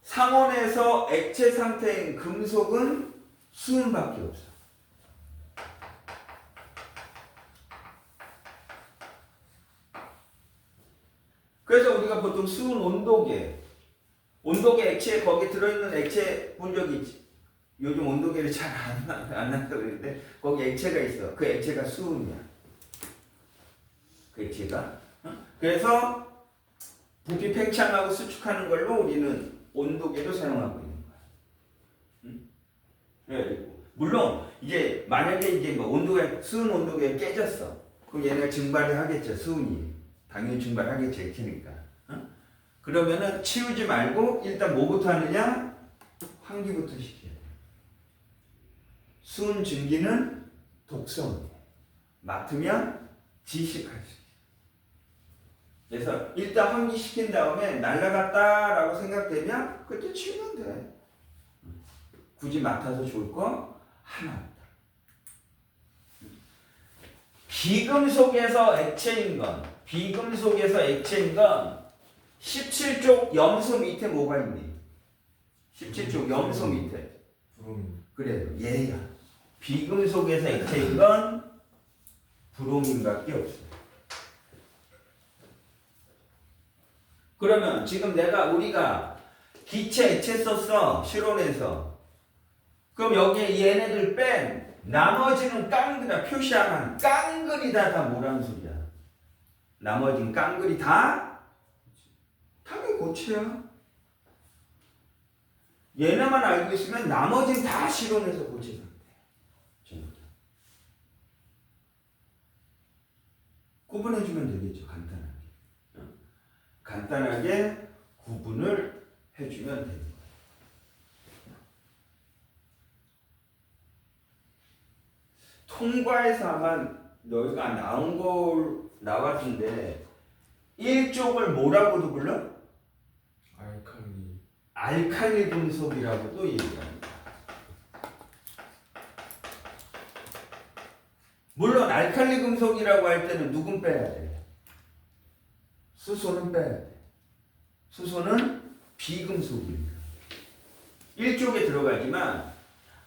상온에서 액체 상태인 금속은 수은밖에 없어. 그래서 우리가 보통 수은 온도계 액체 거기 들어있는 액체 본 적 있지? 요즘 온도계를 잘 안 난다고 그러는데 거기 액체가 있어. 그 액체가 수은이야. 그 액체가. 그래서 부피 팽창하고 수축하는 걸로 우리는 온도계도 사용하고 있는 거야. 물론 이제 만약에 이제 뭐 수은 온도계 깨졌어. 그럼 얘네가 증발을 하겠죠. 수은이 당연히 증발하겠죠. 액체니까. 그러면은 치우지 말고 일단 뭐부터 하느냐? 환기부터 시켜야 돼. 수은 증기는 독성. 맡으면 지식할 수 있어. 그래서 일단 환기시킨 다음에 날라갔다라고 생각되면 그때 치우면 돼. 굳이 맡아서 좋을 거 하나 없다. 비금속에서 액체인 건 17쪽 염소 밑에 뭐가 있니? 17쪽 염소 밑에. 브로민. 그래, 얘야. 비금속에서 액체인 건 브로민밖에 없어. 그러면 지금 우리가 기체, 액체 썼어. 실온에서. 그럼 여기에 얘네들 뺀 나머지는 깡그다 표시하면 깡그리다 다 뭐라는 소리야? 나머지는 깡그리 다? 당연히 고체야. 얘네만 알고 있으면 나머지는 다 실온에서 고체가 돼. 구분해주면 되겠죠. 간단하게. 간단하게 구분을 해주면 되는 거예요. 통과에서 아마 너희가 나왔는데 1쪽을 뭐라고도 불러? 알칼리. 알칼리 금속이라고도 얘기합니다. 물론 알칼리 금속이라고 할 때는 누군 빼야 돼? 수소는 빼야 돼. 수소는 비금속입니다. 1쪽에 들어가지만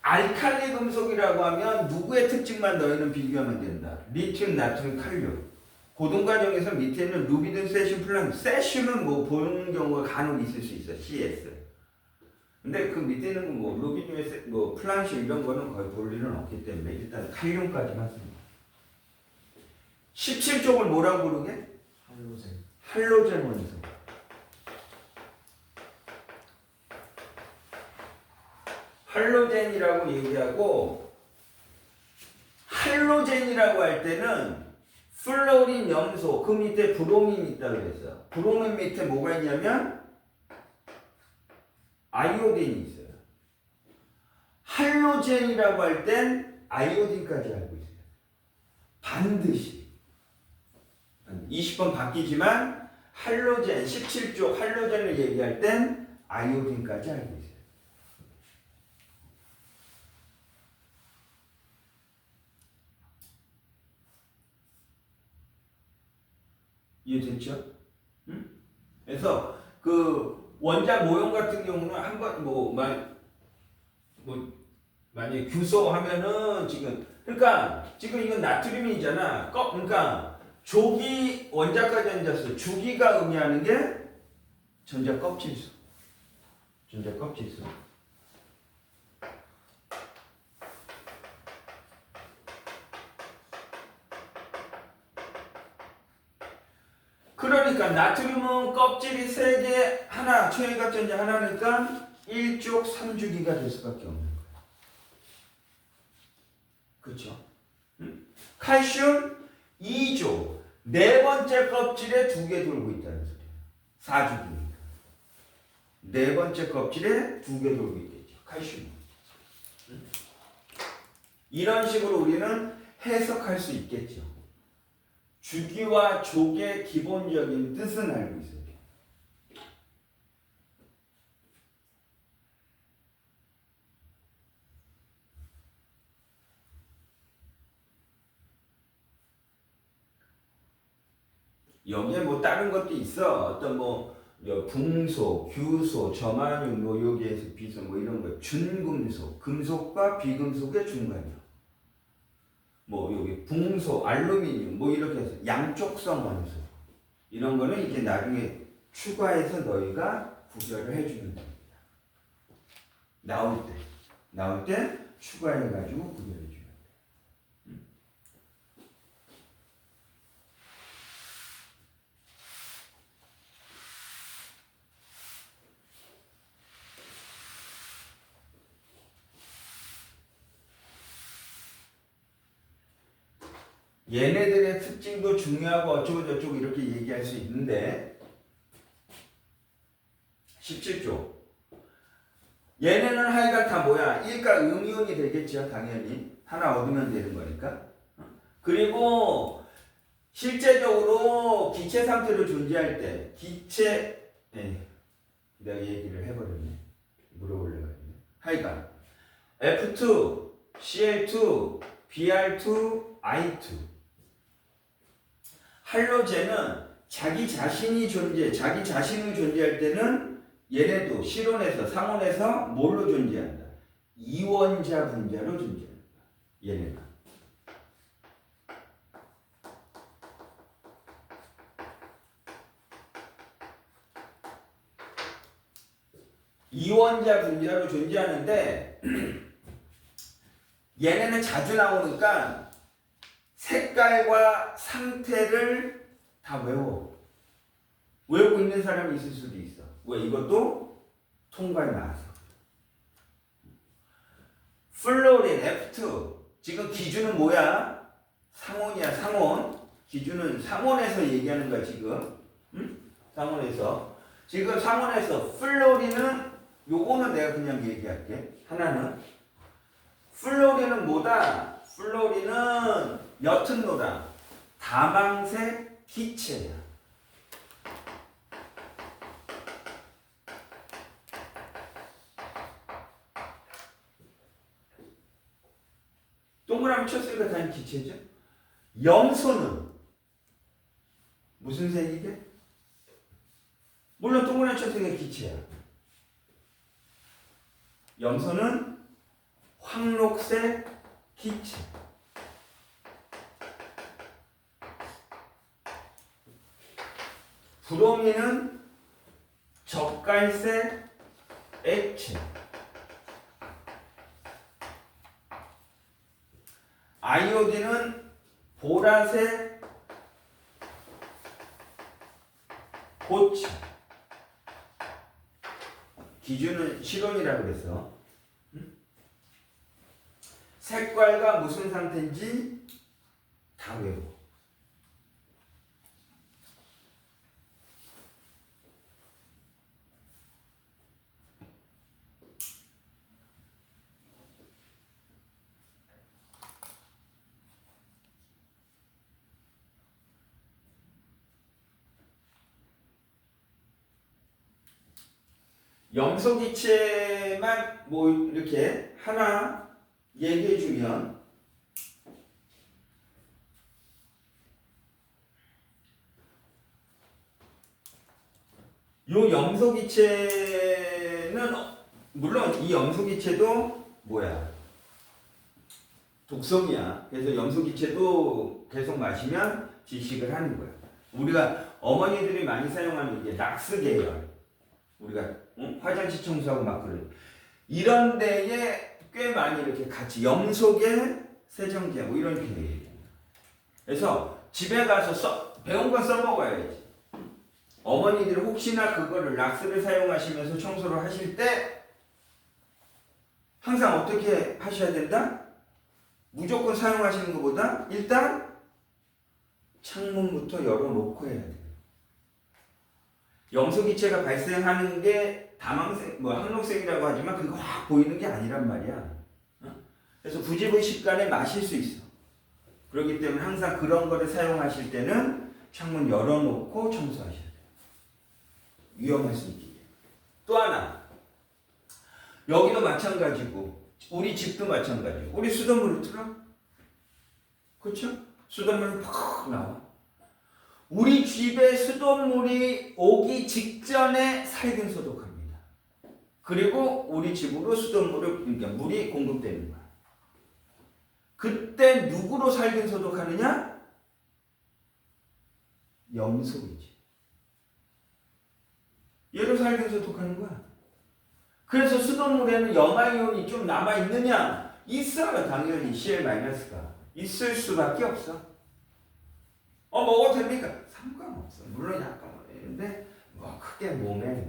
알칼리 금속이라고 하면 누구의 특징만 너희는 비교하면 된다. 리튬, 나트륨, 칼륨. 고등 과정에서 밑에 있는 루비딘, 세슘, 플란. 세슘은 뭐 보는 경우가 간혹 있을 수 있어. CS. 근데 그 밑에 있는 거 루비딘, 플란슘 이런 거는 거의 볼 일은 없기 때문에 일단 칼륨까지만 씁니다. 17쪽을 뭐라고 부르게? 할로젠. 할로젠 원소. 할로젠이라고 얘기하고, 할로젠이라고 할 때는 플로린 염소, 그 밑에 브로민 있다고 그랬어요. 브로민 밑에 뭐가 있냐면 아이오딘이 있어요. 할로젠이라고 할 땐 아이오딘까지 알고 있어요. 반드시. 20번 바뀌지만 할로젠, 17쪽 할로젠을 얘기할 땐 아이오딘까지 알고 있어요. 이해됐죠? 응? 그래서 그 원자 모형 같은 경우는 한번 만약에 규소 하면은 그러니까 지금 이건 나트륨이잖아. 그러니까 조기 원자까지 앉았어. 주기가 의미하는 게 전자 껍질수. 전자 껍질수. 그러니까 나트륨은 껍질이 3개 하나, 최외각 전자 하나니까 1족 3주기가 될 수밖에 없는 거야. 그렇죠? 응? 칼슘 2족 4번째 껍질에 2개 돌고 있다는 소리야. 4주기니까. 4번째 껍질에 2개 돌고 있겠죠. 칼슘. 응? 이런 식으로 우리는 해석할 수 있겠죠. 주기와 족의 기본적인 뜻은 알고 있어요. 여기에 뭐 다른 것도 있어. 어떤 붕소, 규소, 저마늄, 여기에서 비소 이런 거. 준금속, 금속과 비금속의 중간이요. 여기 붕소, 알루미늄 이렇게 해서 양쪽성 원소 이런 거는 이제 나중에 추가해서 너희가 구별을 해주면 됩니다. 나올 때 추가해가지고 구별해주면 돼. 얘네들의 특징도 중요하고 어쩌고저쩌고 이렇게 얘기할 수 있는데 17조 얘네는 하여간 다 뭐야? 일가 음이온이 되겠죠. 당연히 하나 얻으면 되는 거니까. 그리고 실제적으로 기체 상태로 존재할 때 내가 얘기를 해버렸네. 물어보려고 했네. 하여간 F2, Cl2, Br2, I2 할로젠은 자기 자신이 존재할 때는 얘네도 실온에서 상온에서 뭘로 존재한다? 이원자 분자로 존재한다. 얘네가. 이원자 분자로 존재하는데 얘네는 자주 나오니까 색깔과 상태를 다 외우고 있는 사람이 있을 수도 있어. 왜? 이것도 통과에 나와서. 플로린 F2 지금 기준은 뭐야? 상온이야. 상온. 기준은 상온에서 얘기하는 거야 지금. 응? 상온에서. 지금 상온에서 플로린은 요거는 내가 그냥 얘기할게. 하나는 플로린은 뭐다? 플로린은 옅은 노랑 다망색 기체야. 동그라미 쳤으니까 다 기체죠. 염소는 무슨 색이게? 물론 동그라미 쳤으니까 기체야. 염소는 황록색 기체. 브로민은 젓갈색 액체. 아이오딘은 보라색 고체. 기준은 실온이라고 그래서 색깔과 무슨 상태인지 다 외워. 염소기체만 뭐 이렇게 하나 얘기해 주면 요 염소기체는 물론 이 염소기체도 뭐야? 독성이야. 그래서 염소기체도 계속 마시면 질식을 하는 거야. 우리가 어머니들이 많이 사용하는 게 낙스 계열. 우리가 화장실 청소하고 막 그래. 이런 데에 꽤 많이 이렇게 같이 염소계, 세정제 뭐 이런 게. 그래서 집에 가서 배운 거 써먹어야지. 어머니들 혹시나 그거를 락스를 사용하시면서 청소를 하실 때 항상 어떻게 하셔야 된다? 무조건 사용하시는 것보다 일단 창문부터 열어놓고 해야 돼요. 염소기체가 발생하는 게 다망색, 황록색이라고 하지만 그거 확 보이는 게 아니란 말이야. 그래서 부지불식간에 마실 수 있어. 그렇기 때문에 항상 그런 거를 사용하실 때는 창문 열어놓고 청소하셔야 돼요. 위험할 수 있기. 또 하나, 여기도 마찬가지고 우리 집도 마찬가지고 우리 수돗물을 틀어? 그렇죠? 수돗물이 팍 나와. 우리 집에 수돗물이 오기 직전에 살균 소독합니다. 그리고 우리 집으로 수돗물을, 그러니까 물이 공급되는 거야. 그때 누구로 살균 소독하느냐? 염소이지. 얘로 살균 소독하는 거야. 그래서 수돗물에는 염화이온이 좀 남아있느냐? 있어요. 당연히 Cl-가. 있을 수밖에 없어. 먹어도 됩니까? 상관없어. 물론 약간 있는데 크게 몸에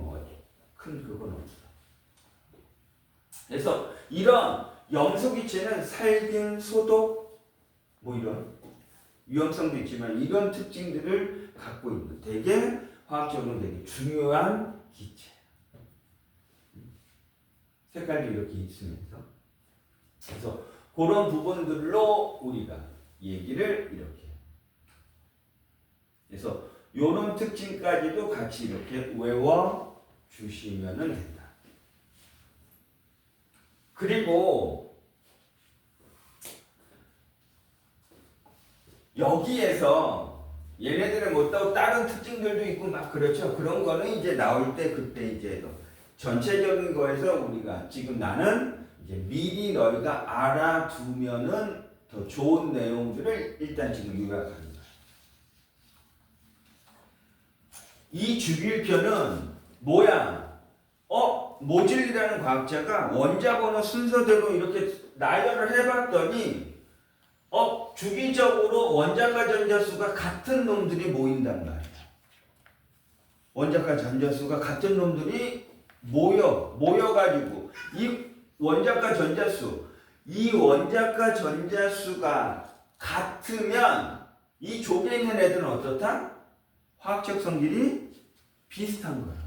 큰 그건 없어. 그래서 이런 염소기체는 살균, 소독 이런 위험성도 있지만 이런 특징들을 갖고 있는 되게 화학적으로 되게 중요한 기체. 색깔도 이렇게 있으면서 그래서 그런 부분들로 우리가 얘기를 이렇게 그래서 요런 특징까지도 같이 이렇게 외워 주시면은 된다. 그리고 여기에서 얘네들은 뭐 또 다른 특징들도 있고 막 그렇죠. 그런 거는 이제 나올 때 그때 이제 전체적인 거에서 우리가 지금 나는 이제 미리 너희가 알아두면은 더 좋은 내용들을 일단 지금 요약하는 거야. 이 주기율표는 뭐야? 모질이라는 과학자가 원자번호 순서대로 이렇게 나열을 해봤더니 주기적으로 원자과 전자수가 같은 놈들이 모인단 말이야. 원자과 전자수가 같은 놈들이 모여가지고 이 원자과 전자수, 이 원자과 전자수가 같으면 이 족에 있는 애들은 어떻다? 화학적 성질이 비슷한 거야.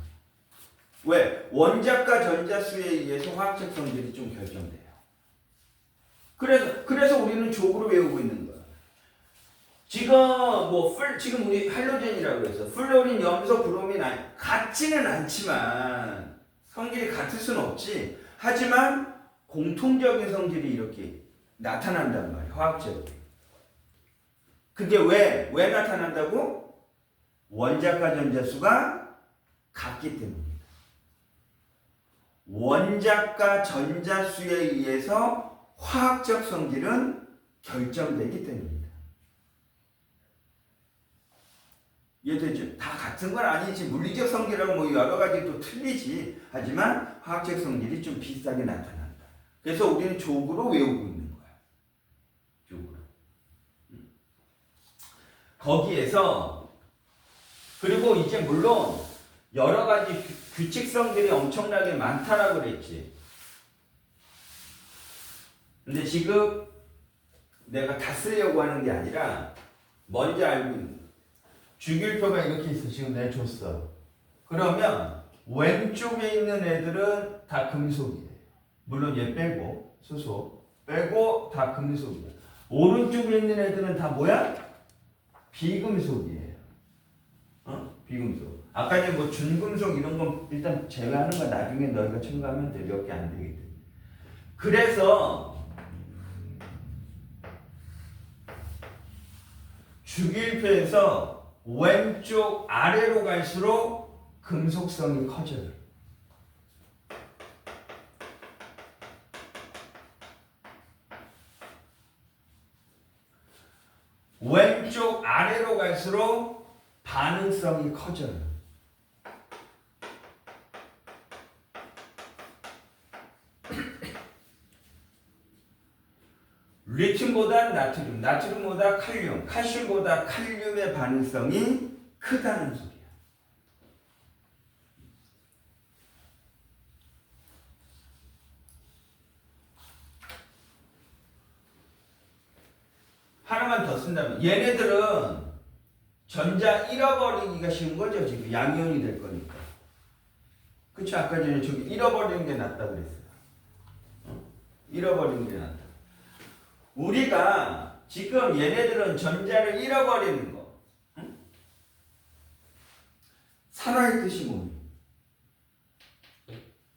왜? 원자과 전자수에 의해서 화학적 성질이 좀 결정돼요. 그래서 우리는 족으로 외우고 있는 거야. 지금 우리 할로젠이라고 해서 플로린, 염소, 브로민 같지는 않지만 성질이 같을 수는 없지. 하지만 공통적인 성질이 이렇게 나타난단 말이야. 화학적으로. 그게 왜 나타난다고? 원자과 전자수가 같기 때문입니다. 원자과 전자수에 의해서 화학적 성질은 결정되기 때문입니다. 이해되죠? 다 같은 건 아니지. 물리적 성질하고 뭐 여러 가지 또 틀리지. 하지만 화학적 성질이 좀 비슷하게 나타난다. 그래서 우리는 족으로 외우고 있는 거야. 족으로. 거기에서 그리고 이제 물론 여러 가지 규칙성들이 엄청나게 많다라고 그랬지. 근데 지금 내가 다 쓰려고 하는 게 아니라 뭔지 알고 있는 거야. 주기율표가 이렇게 있어. 지금 내가 줬어. 그러면 왼쪽에 있는 애들은 다 금속이에요. 물론 얘 빼고 수소 빼고 다 금속이야. 오른쪽에 있는 애들은 다 뭐야? 비금속이에요. 비금속. 아까 이제 뭐 준금속 이런 건 일단 제외하는 거 나중에 너희가 첨가하면 돼. 몇 개 안 되기 때문에. 그래서 주기율표에서 왼쪽 아래로 갈수록 금속성이 커져요. 왼쪽 아래로 갈수록 반응성이 커져요. 리튬보다 나트륨, 나트륨보다 칼륨, 칼슘보다 칼륨의 반응성이 크다는 소리야. 하나만 더 쓴다면 얘네들은 전자 잃어버리기가 쉬운 거죠. 지금 양이온이 될 거니까. 그치? 아까 전에 저기 잃어버리는 게 낫다고 그랬어요. 잃어버리는 게 낫다. 우리가 지금 얘네들은 전자를 잃어버리는 거. 산화의 뜻이 뭐니?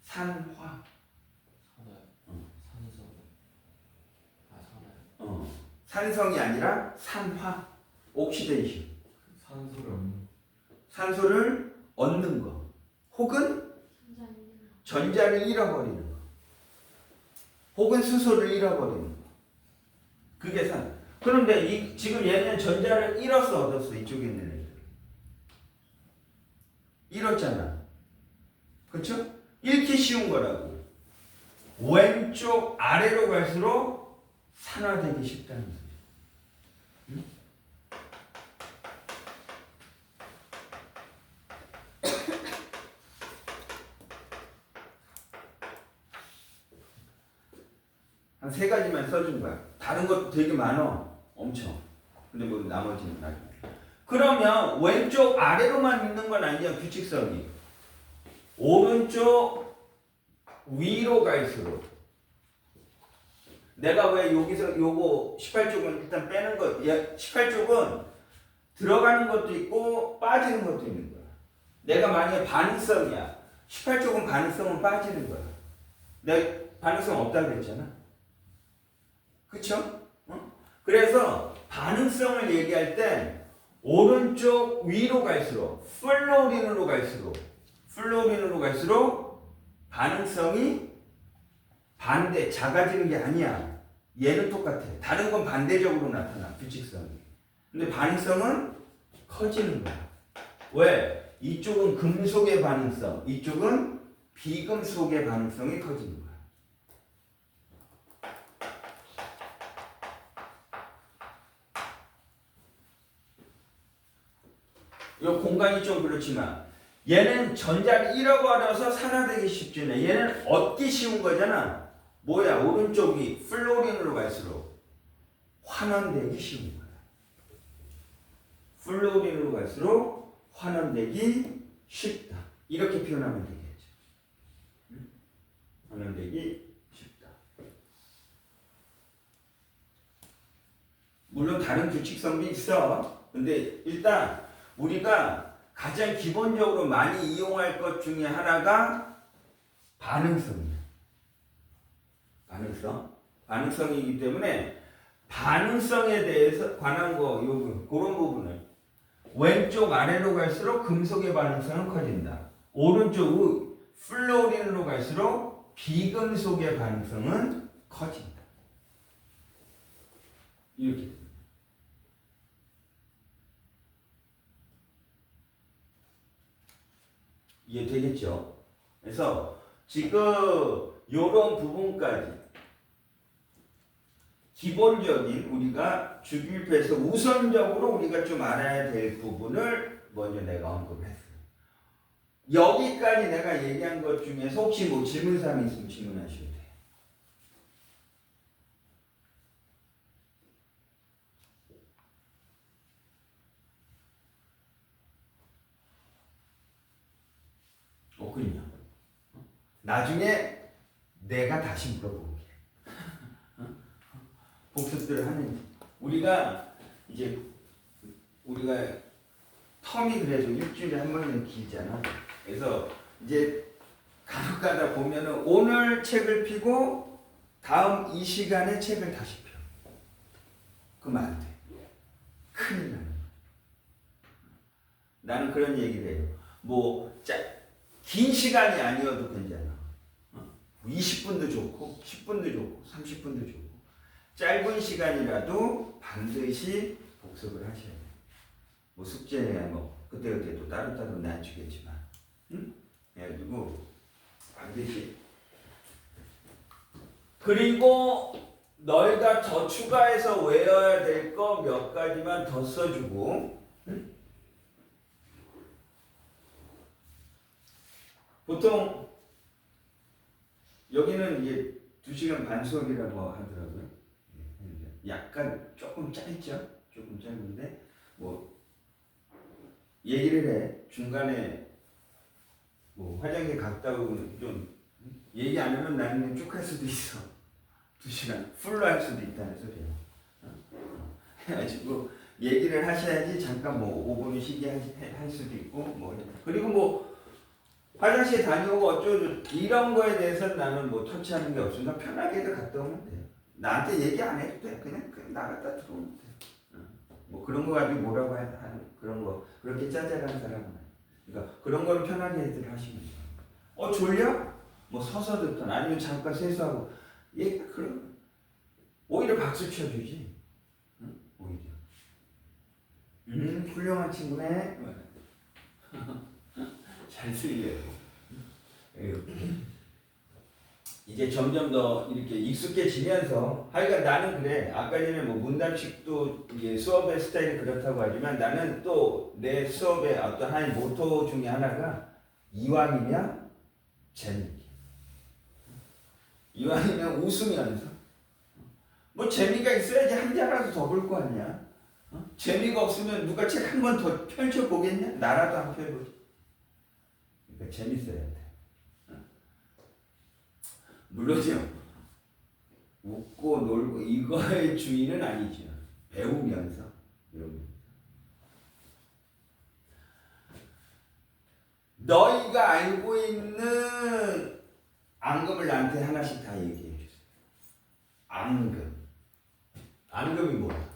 산화. 산성이 아니라 산화. 옥시데이션. 산소를 얻는 거. 혹은 전자를 잃어버리는 거. 혹은 수소를 잃어버리는 거. 그게 산. 그런데 지금 얘는 전자를 잃었어, 얻었어. 이쪽에 있는 애들. 잃었잖아. 그렇죠? 잃기 쉬운 거라고. 왼쪽 아래로 갈수록 산화되기 쉽다는 거예요. 응? 한 3가지만 써준 거야. 다른 것도 되게 많어. 엄청. 근데 뭐 나머지는 나중에. 그러면 왼쪽 아래로만 있는 건 아니야. 규칙성이. 오른쪽 위로 갈수록. 내가 왜 여기서 요거 18쪽은 일단 빼는 거. 18쪽은 들어가는 것도 있고 빠지는 것도 있는 거야. 내가 만약에 반응성이야. 18쪽은 반응성은 빠지는 거야. 내가 반응성 없다고 그랬잖아. 그쵸? 그래서 반응성을 얘기할 때 오른쪽 위로 갈수록 플로린으로 갈수록 반응성이 반대 작아지는 게 아니야. 얘는 똑같아. 다른 건 반대적으로 나타나 규칙성이. 근데 반응성은 커지는 거야. 왜? 이쪽은 금속의 반응성, 이쪽은 비금속의 반응성이 커지는 거야. 이 공간이 좀 그렇지만 얘는 전자를 잃어버려서 산화되기 쉽지 않아. 얘는 얻기 쉬운 거잖아. 뭐야? 오른쪽이 플로린으로 갈수록 환원되기 쉬운 거야. 플로린으로 갈수록 환원되기 쉽다. 이렇게 표현하면 되겠죠. 환원되기 쉽다. 물론 다른 규칙성도 있어. 근데 일단 우리가 가장 기본적으로 많이 이용할 것 중에 하나가 반응성이야. 반응성이기 때문에 반응성에 대해서 관한 거, 그런 부분을 왼쪽 아래로 갈수록 금속의 반응성은 커진다. 오른쪽 플로린으로 갈수록 비금속의 반응성은 커진다. 이렇게. 이해되겠죠? 그래서 지금 이런 부분까지 기본적인 우리가 주기율표에서 우선적으로 우리가 좀 알아야 될 부분을 먼저 내가 언급을 했어요. 여기까지 내가 얘기한 것 중에서 혹시 뭐 질문사항이 있으면 질문하셔도 돼요. 없군요. 나중에 내가 다시 물어볼게. 복습들을 하는지. 우리가 텀이 그래도 일주일에 한 번은 길잖아. 그래서 이제 간혹 가다 보면은 오늘 책을 피고 다음 이 시간에 책을 다시 펴. 그러면 안 돼. 큰일 나는 거야. 나는 그런 얘기를 해요. 긴 시간이 아니어도 괜찮아. 20분도 좋고 10분도 좋고 30분도 좋고 짧은 시간이라도 반드시 복습을 하셔야 돼요. 뭐 숙제야 그때그때 또 따로따로 낮추겠지만 그래가지고 반드시. 그리고 너희가 더 추가해서 외워야 될 거 몇 가지만 더 써주고 보통 여기는 이제 2시간 반 수업이라고 하더라고요. 약간 조금 짧죠? 조금 짧은데 뭐 얘기를 해. 중간에 뭐 화장실 갔다 오고 좀 얘기 안 하면 나는 쭉 할 수도 있어. 2시간 풀로 할 수도 있다는 소리야. 해가지고 얘기를 하셔야지 잠깐 뭐 5분 쉬게 할 수도 있고 뭐 그리고 뭐 화장실 다녀오고 어쩌고 이런 거에 대해서는 나는 뭐 터치하는 게 없으니까 편하게도 갔다 오면 돼. 나한테 얘기 안 해도 돼. 그냥 나갔다 들어오면 돼. 뭐 그런 거 가지고 뭐라고 하는 그런 거 그렇게 짜잘한 사람은 아니야. 그러니까 그런 거는 편하게 애들 하시면 돼. 졸려? 뭐 서서 듣던 아니면 잠깐 세수하고 그럼 오히려 박수 쳐주지. 오히려. 훌륭한 친구네. 잘 들려요. 이제 점점 더 이렇게 익숙해지면서 하여간 나는 그래. 아까 전에 뭐 문단식도 이제 수업의 스타일이 그렇다고 하지만 나는 또 내 수업의 어떤 한 모토 중에 하나가 이왕이면 재밌게. 이왕이면 웃으면서. 뭐 재미가 있어야지 한 자라도 더 볼 거 아니야. 재미가 없으면 누가 책 한 번 더 펼쳐보겠냐? 나라도 안 펴보지. 그러니까 재밌어야 돼. 물론요. 웃고 놀고 이거의 주의는 아니죠. 배우면서. 너희가 알고 있는 앙금을 나한테 하나씩 다 얘기해 주세요. 앙금. 앙금이 뭐야?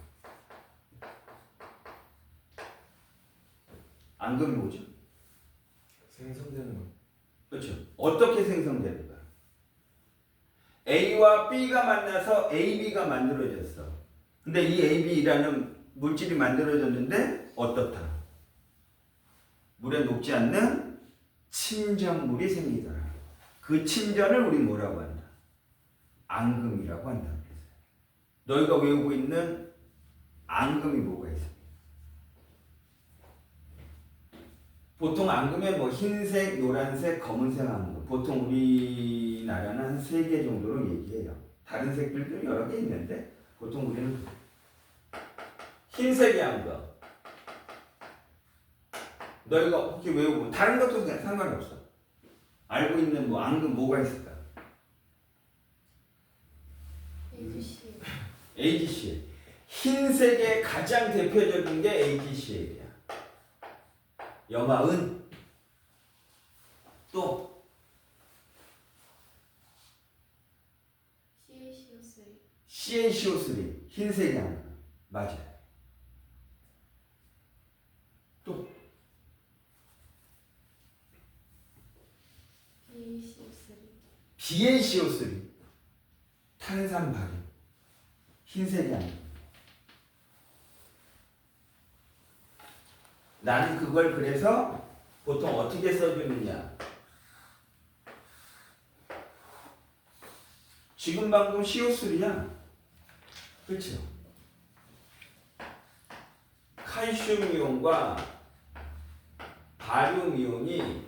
앙금이 뭐죠? 생성되는 거. 그렇죠. 어떻게 생성되는가? A와 B가 만나서 AB가 만들어졌어. 근데 이 AB라는 물질이 만들어졌는데 어떻다? 물에 녹지 않는 침전물이 생기더라. 그 침전을 우리 뭐라고 한다? 앙금이라고 한다. 너희가 외우고 있는 앙금이 뭐가 있습니까? 보통 앙금에 뭐 흰색, 노란색, 검은색 앙금. 보통 우리나라는 한 3개 정도로 얘기해요. 다른 색들도 여러 개 있는데 보통 우리는 흰색이 앙금. 너희가 혹시 외우고 다른 것도 그냥 상관없어. 알고 있는 뭐 앙금 뭐가 있을까? AGC. AGC. 흰색의 가장 대표적인 게 AGC이야. 염화은. 또 CaCO3. CaCO3. 흰색이 앙금. 맞아요. 또 BaCO3. BaCO3. 탄산 발효. 흰색이 앙금. 나는 그걸 그래서 보통 어떻게 써주느냐. 지금 방금 CO3야. 그렇죠? 칼슘 이온과 바륨 이온이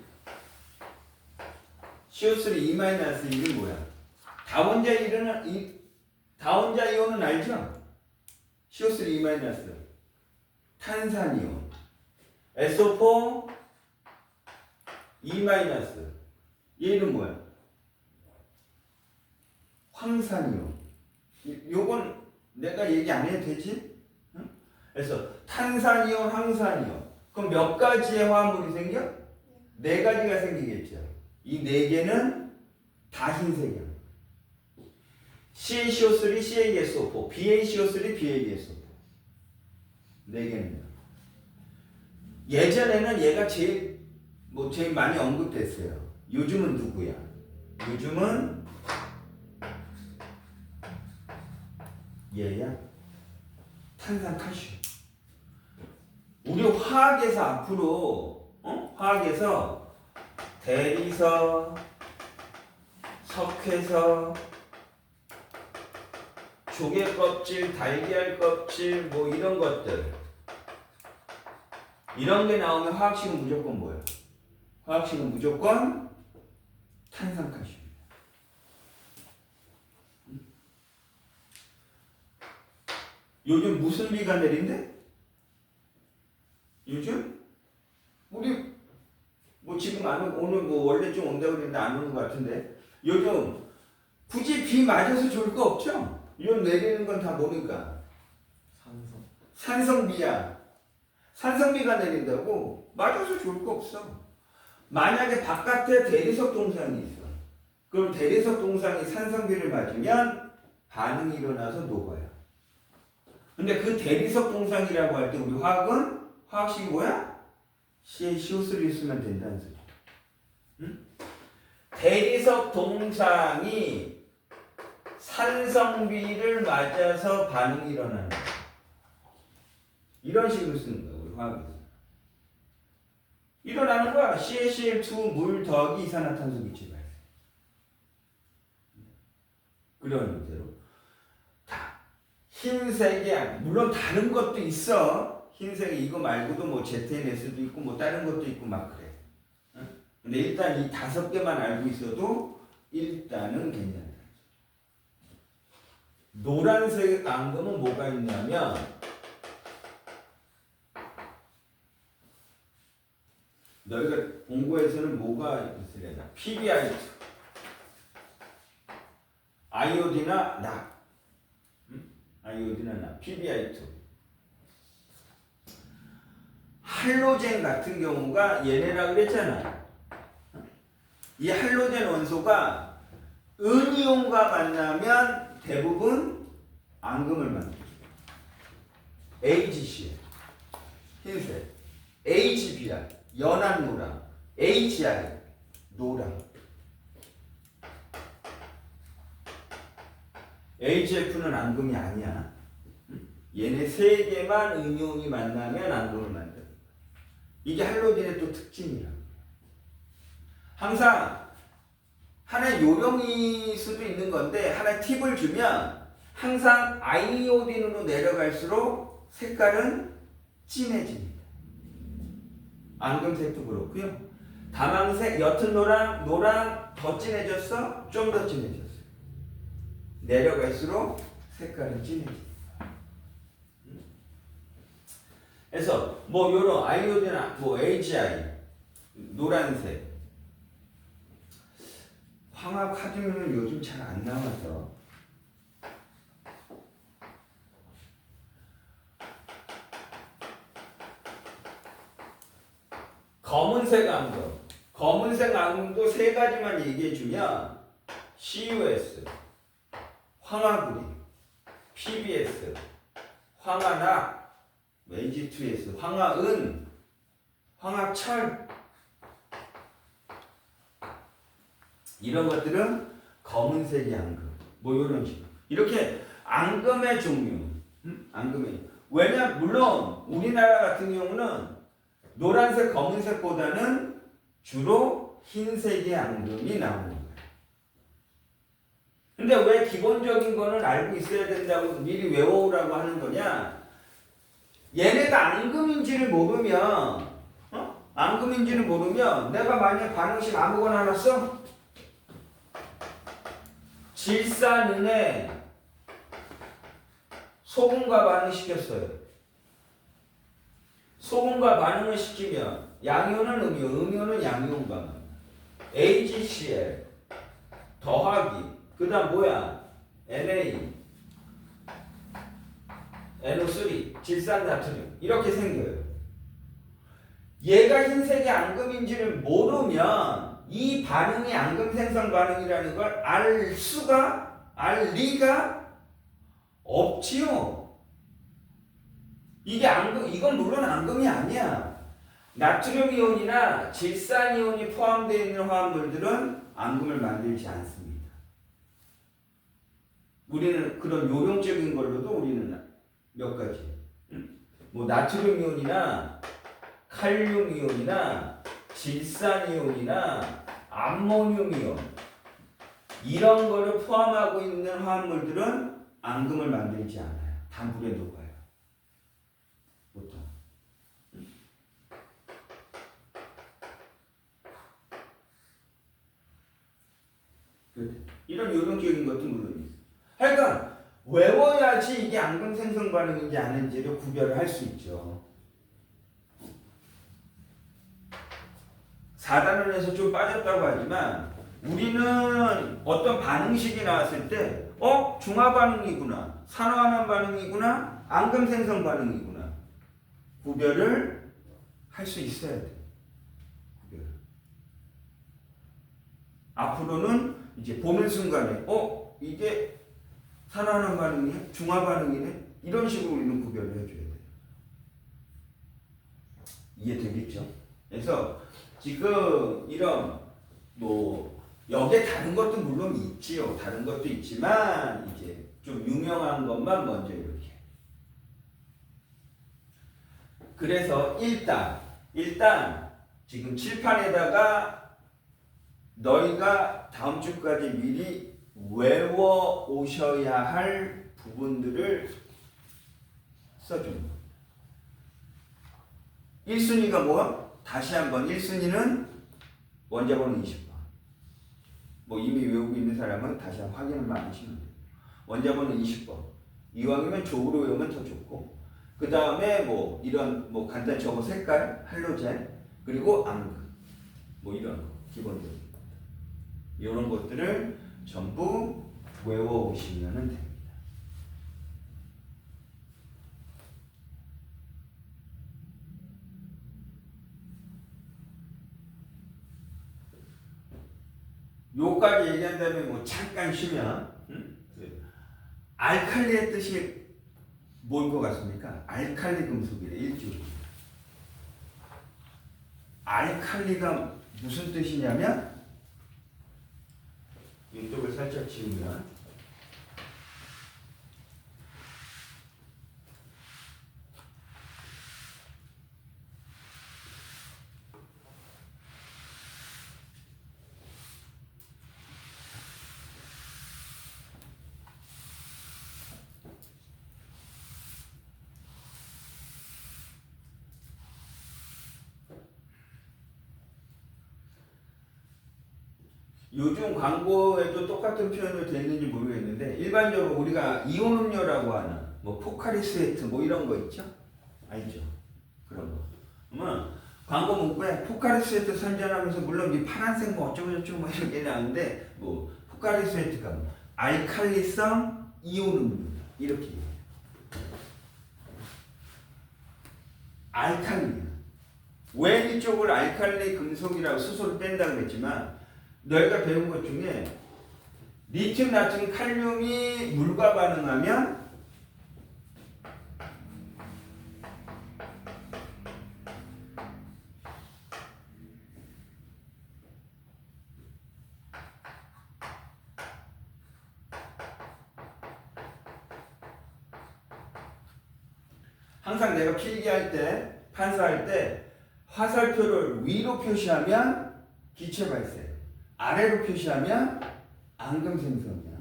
CO3 2-1이 뭐야? 다원자 이온은 알죠? CO3 2-. 탄산 이온. SO4 2-. 얘는 뭐야? 황산이온. 요건 내가 얘기 안 해도 되지? 응? 그래서 탄산이온, 황산이온. 그럼 몇 가지의 화합물이 생겨? 4가지가 생기겠죠. 이 4개는 다 흰색이야. CaCO3, CaSO4, BaCO3, BaSO4. 4개는. 예전에는 얘가 제일 많이 언급됐어요. 요즘은 누구야? 요즘은 얘야. 탄산칼슘. 우리 화학에서 앞으로 화학에서 대리석, 석회석, 조개 껍질, 달걀 껍질 뭐 이런 것들 이런 게 나오면 화학식은 무조건 뭐야? 화학식은 무조건 탄산칼슘. 요즘 무슨 비가 내린대? 요즘? 우리 뭐 지금 안 오고 오늘 뭐 원래 좀 온다고 그랬는데 안 오는 것 같은데 요즘 굳이 비 맞아서 좋을 거 없죠? 요즘 내리는 건 다 뭡니까? 산성. 산성비야. 산성비가 내린다고 맞아서 좋을 거 없어. 만약에 바깥에 대리석 동상이 있어. 그럼 대리석 동상이 산성비를 맞으면 반응이 일어나서 녹아요. 근데 그 대리석 동상이라고 할 때 우리 화학은 화학식이 뭐야? CaCO3를 쓰면 된다는 소리. 응? 대리석 동상이 산성비를 맞아서 반응이 일어나는 거야. 이런 식으로 쓰는 거야 우리 화학에서. 일어나는 거야. CaCl2 물 더하기 이산화탄소 기체 발생. 그런 대로 다 흰색이 물론 다른 것도 있어. 흰색이 이거 말고도 뭐 ZNS도 있고 뭐 다른 것도 있고 막 그래. 응? 근데 일단 이 5개만 알고 있어도 일단은 괜찮다. 노란색 앙금은 뭐가 있냐면 너희가 공부에서는 뭐가 있으려나? PbI2, 아이오디나 납, 아이오디나 납, PbI2. 할로젠 같은 경우가 얘네라 그랬잖아. 이 할로젠 원소가 은이온과 만나면 대부분 앙금을 만들어요. AgCl, 흰색, HBr, 연한 노랑, HI, 노랑. HF는 앙금이 아니야. 얘네 세 개만 은이온이 만나면 앙금을 만들어. 이게 할로젠의 또 특징이야. 항상 하나의 요령일 수도 있는 건데 하나의 팁을 주면 항상 아이오딘으로 내려갈수록 색깔은 진해집니다. 앙금색도 그렇고요. 다망색, 옅은 노랑, 노랑 더 진해졌어? 좀 더 진해졌어요. 내려갈수록 색깔은 진해집니다. 그래서 뭐 요런 아이오딘, 뭐 HI, 노란색, 황화 카드뮴은 요즘 잘 안 나와서 검은색 앙금, 검은색 앙금도 세 가지만 얘기해 주면 CUS, 황화구리, PBS, 황화낙, AG2S, 황화은, 황화철 이런 것들은 검은색이 앙금. 뭐 이런 식으로 이렇게 앙금의 종류, 앙금의 왜냐 물론 우리나라 같은 경우는 노란색, 검은색보다는 주로 흰색의 앙금이 나오는 거예요. 근데 왜 기본적인 거는 알고 있어야 된다고 미리 외워오라고 하는 거냐? 얘네가 앙금인지를 모르면, 앙금인지를 모르면 내가 만약 반응식 아무거나 하나 써? 질산은에 소금과 반응시켰어요. 소금과 반응을 시키면 양이온은 음이온, 음이온은 양이온과 만나. AgCl 더하기 그 다음 뭐야? Na NO3 질산나트륨 이렇게 생겨요. 얘가 흰색이 앙금인지를 모르면 이 반응이 앙금 생성 반응이라는 걸 알 리가 없지요. 이게 앙금, 이건 물론 앙금이 아니야. 나트륨 이온이나 질산 이온이 포함되어 있는 화합물들은 앙금을 만들지 않습니다. 우리는 그런 요령적인 걸로도 우리는 몇 가지, 뭐 나트륨 이온이나 칼륨 이온이나 질산 이온이나 암모늄 이온 이런 거를 포함하고 있는 화합물들은 앙금을 만들지 않아요. 다 물에 녹아요. 보통. 이런 요령적인 것도 물론 있어요. 하여간 외워야지 이게 앙금 생성 반응인지 아닌지를 구별을 할 수 있죠. 4단원에서 좀 빠졌다고 하지만 우리는 어떤 반응식이 나왔을 때 중화 반응이구나, 산화환원 반응이구나, 앙금 생성 반응이구나 구별을 할 수 있어야 돼. 구별. 앞으로는 이제 보는 순간에 이게 산화환원 반응이야, 중화 반응이네 이런 식으로 우리는 구별을 해줘야 돼. 이해되겠죠? 그래서 지금 이런 뭐 여기에 다른 것도 물론 있지요. 다른 것도 있지만 이제 좀 유명한 것만 먼저 이렇게. 그래서 일단 지금 칠판에다가 너희가 다음 주까지 미리 외워 오셔야 할 부분들을 써줍니다. 1순위가 뭐야? 다시 한번 1순위는 원자번호 20번. 뭐 이미 외우고 있는 사람은 다시 한번 확인만 하시면 돼요. 원자번호 20번. 이왕이면 쪽으로 외우면 더 좋고. 그 다음에 뭐 이런 뭐 간단히 저거 색깔, 할로젠, 그리고 앙금. 뭐 이런 거 기본적인 거. 이런 것들을 전부 외워 오시면 됩니다. 요까지 얘기한 다음에 뭐 잠깐 쉬면 알칼리의 뜻이 뭘 것 같습니까? 알칼리 금속이래. 일주일. 알칼리가 무슨 뜻이냐면 이쪽을 살짝 지우면 요즘 광고에도 똑같은 표현으로 되어 있는지 모르겠는데 일반적으로 우리가 이온 음료라고 하는 뭐 포카리 스웨트 뭐 이런 거 있죠? 알죠? 그런 거. 그러면 광고 문구에 포카리 스웨트 선전하면서 물론 이 파란색 뭐 어쩌고저쩌고 뭐 이렇게 나오는데 뭐 포카리 스웨트가 뭐 알칼리성 이온 음료 이렇게 얘기해요. 알칼리. 왜 이쪽을 알칼리 금속이라고 수소를 뺀다고 그랬지만 너희가 배운 것 중에 리튬, 나트륨, 칼륨이 물과 반응하면 항상 내가 필기할 때, 판사할 때 화살표를 위로 표시하면 기체 발생, 아래로 표시하면 앙금 생성이야.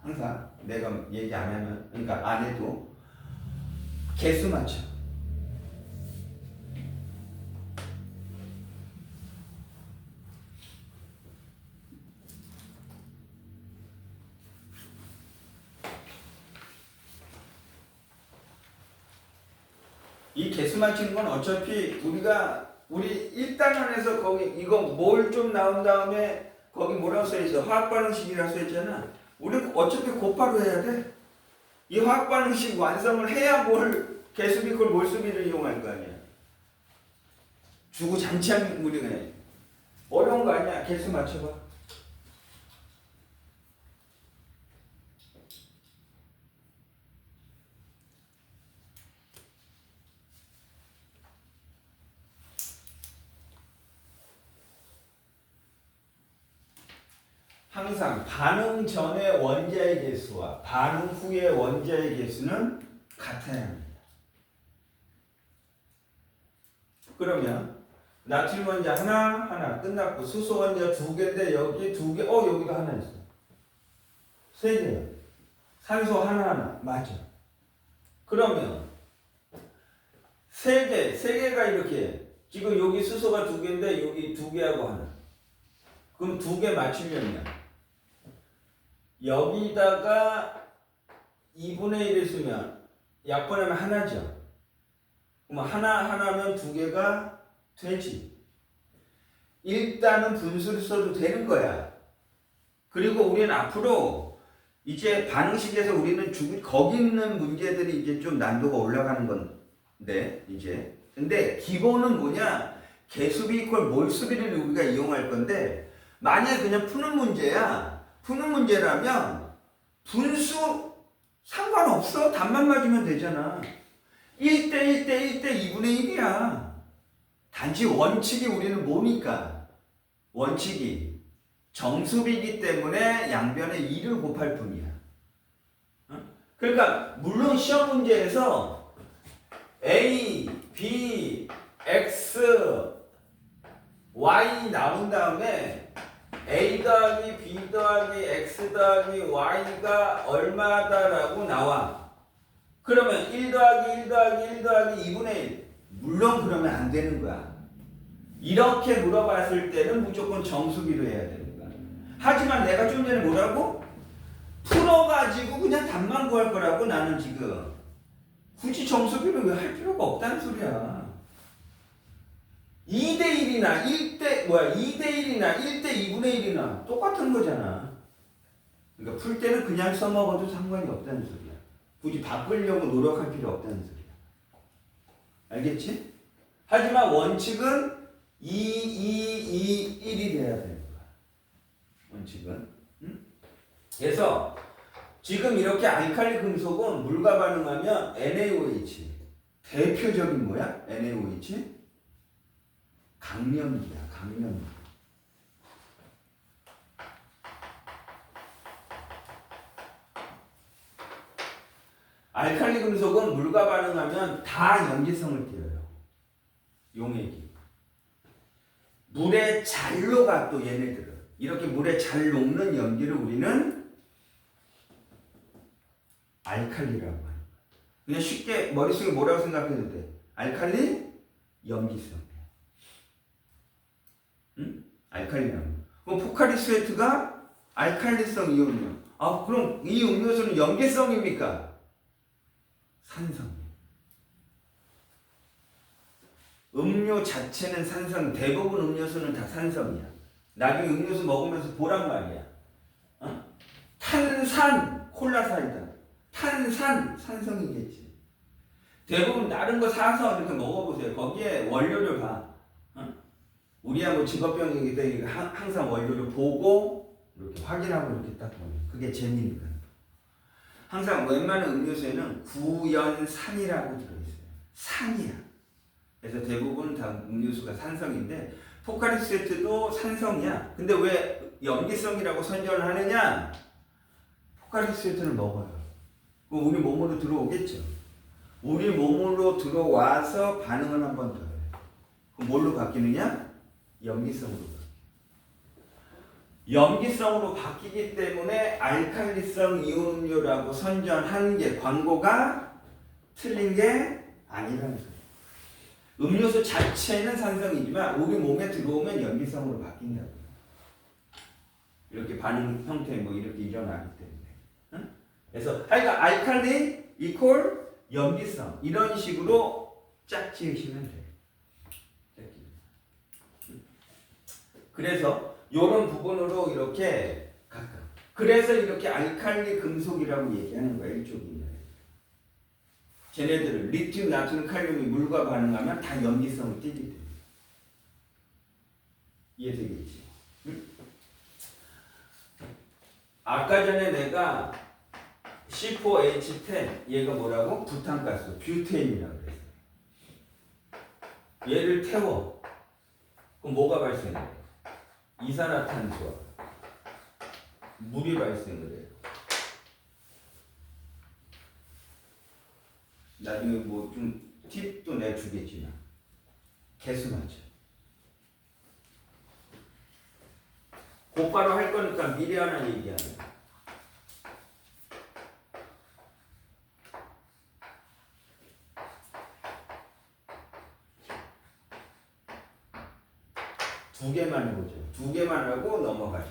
항상 내가 얘기 안 하면, 그러니까 안 해도 개수 맞춰. 이 개수 맞추는 건 어차피 우리 1단원에서 거기 이거 뭘 좀 나온 다음에 거기 뭐라고 써있어? 화학반응식이라고 써있잖아. 우리 어차피 곱하로 해야 돼. 이 화학반응식 완성을 해야 뭘 개수비꼴 몰수비를 이용할 거 아니야. 주구장창 우리가 해. 어려운 거 아니야. 개수 맞춰봐. 항상 반응 전의 원자의 개수와 반응 후의 원자의 개수는 같아야 합니다. 그러면 나트륨 원자 하나 끝났고 수소 원자 2개인데 여기 2개, 여기도 하나 있어. 3개야. 산소 하나 맞아. 그러면 3개가 이렇게 지금 여기 수소가 2개인데 여기 2개하고 하나. 그럼 2개 맞추려면 여기다가 2분의 1을 쓰면 약분하면 하나죠. 그럼 하나면 2개가 되지. 일단은 분수를 써도 되는 거야. 그리고 우리는 앞으로 이제 반응식에서 우리는 거기 있는 문제들이 이제 좀 난도가 올라가는 건데 이제 근데 기본은 뭐냐? 개수비 이퀄 몰수비를 우리가 이용할 건데 만약에 그냥 푸는 문제야. 푸는 문제라면 분수 상관없어. 답만 맞으면 되잖아. 1대 1대 1대 2분의 1이야. 단지 원칙이 우리는 뭐니까? 원칙이 정수비이기 때문에 양변에 2를 곱할 뿐이야. 그러니까 물론 시험 문제에서 A, B, X, Y 나온 다음에 A 더하기 B 더하기 X 더하기 Y가 얼마다라고 나와. 그러면 1 더하기 1 더하기 1 더하기 2분의 1. 물론 그러면 안 되는 거야. 이렇게 물어봤을 때는 무조건 정수비로 해야 되는 거야. 하지만 내가 좀 전에 뭐라고? 풀어가지고 그냥 답만 구할 거라고 나는 지금. 굳이 정수비를 왜 할 필요가 없다는 소리야. 2대1이나 2대1이나 1대 2분의 1이나 똑같은 거잖아. 그러니까 풀 때는 그냥 써먹어도 상관이 없다는 소리야. 굳이 바꾸려고 노력할 필요 없다는 소리야. 알겠지? 하지만 원칙은 2, 2, 2, 1이 돼야 되는 거야. 원칙은. 그래서 지금 이렇게 알칼리 금속은 물과 반응하면 NaOH. 대표적인 뭐야? NaOH? 강염기야, 강염기. 알칼리 금속은 물과 반응하면 다 염기성을 띠어요. 용액이. 물에 잘 녹아 또 얘네들은. 이렇게 물에 잘 녹는 염기를 우리는 알칼리라고 하는 거야. 그냥 쉽게 머릿속에 뭐라고 생각해도 돼? 알칼리 염기성. 응? 알칼리라는 거. 그럼 포카리스웨트가 알칼리성 이온이요. 아, 그럼 이 음료수는 염기성입니까? 산성이에요. 음료 자체는 산성, 대부분 음료수는 다 산성이야. 나중에 음료수 먹으면서 보란 말이야. 어? 탄산, 콜라 사이다. 탄산, 산성이겠지. 대부분 다른 거 사서 이렇게 먹어보세요. 거기에 원료를 봐. 어? 우리야 뭐 직업병이기 때문에 항상 원료를 보고 이렇게 확인하고 이렇게 딱 보면 그게 재미니까. 항상 웬만한 음료수에는 구연산이라고 들어있어요. 산이야. 그래서 대부분 다 음료수가 산성인데 포카리스웨트도 산성이야. 근데 왜 염기성이라고 선전을 하느냐? 포카리스웨트를 먹어요. 그럼 우리 몸으로 들어오겠죠. 우리 몸으로 들어와서 반응을 한 번 더 해요. 그럼 뭘로 바뀌느냐? 염기성으로 바뀌어요. 염기성으로 바뀌기 때문에 알칼리성 이온 음료라고 선전하는 게 광고가 틀린 게 아니라는 거예요. 음료수 자체는 산성이지만 우리 몸에 들어오면 염기성으로 바뀐다고요. 이렇게 반응 형태 뭐 이렇게 일어나기 때문에. 응? 그래서 하여간 알칼리 이퀄 염기성 이런 식으로 짝 지으시면 돼요. 그래서 이런 부분으로 이렇게 가까. 그래서 이렇게 알칼리 금속이라고 얘기하는 거예요. 일종의. 쟤네들은 리튬, 나트륨, 칼륨이 물과 반응하면 다 염기성을 띠게 돼요. 이해되겠지? 응? 아까 전에 내가 C4H10 얘가 뭐라고? 부탄가스, 뷰테인이라고 그랬어요. 얘를 태워. 그럼 뭐가 발생해? 이산화탄소와 물이 발생을 해요. 나중에 뭐 좀 팁도 내주겠지만 개수 맞춰. 곧바로 할 거니까 미리 하나 얘기하면 두 개만 해보죠. 두 개만 하고 넘어가자.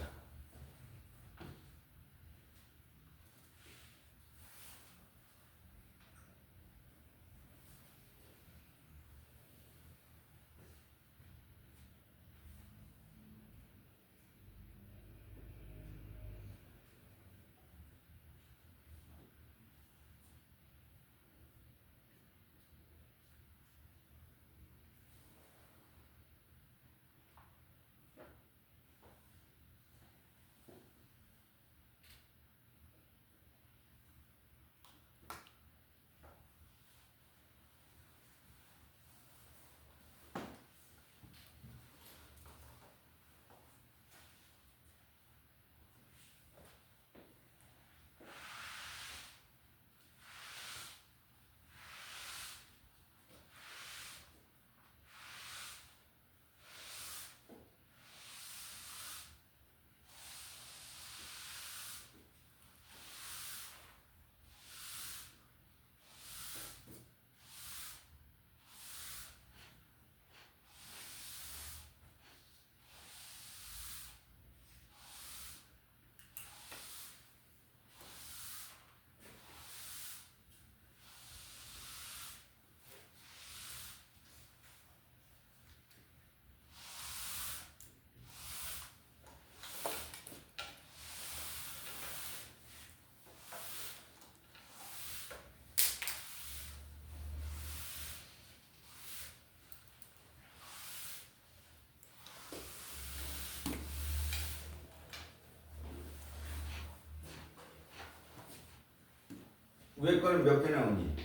위에 거는 몇 개 나오니?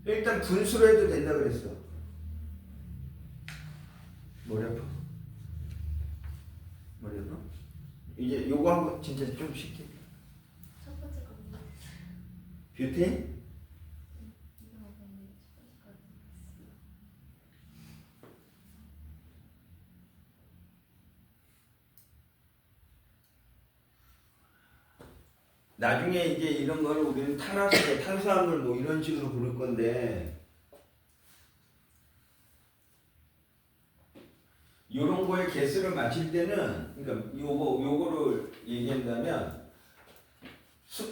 일단 분수로 해도 된다 그랬어. 머리 아파. 머리 아파? 이제 요거 한번 진짜 좀 쉽게. 첫 번째 겁니다. 뷰테인? 이거 보면 첫 번째 거 같습니다. 나중에 이제 이런 거를 우리는 탄수화물 뭐 이런 식으로 부를 건데 요런 거에 개수를 맞출 때는 그러니까 요거를 얘기한다면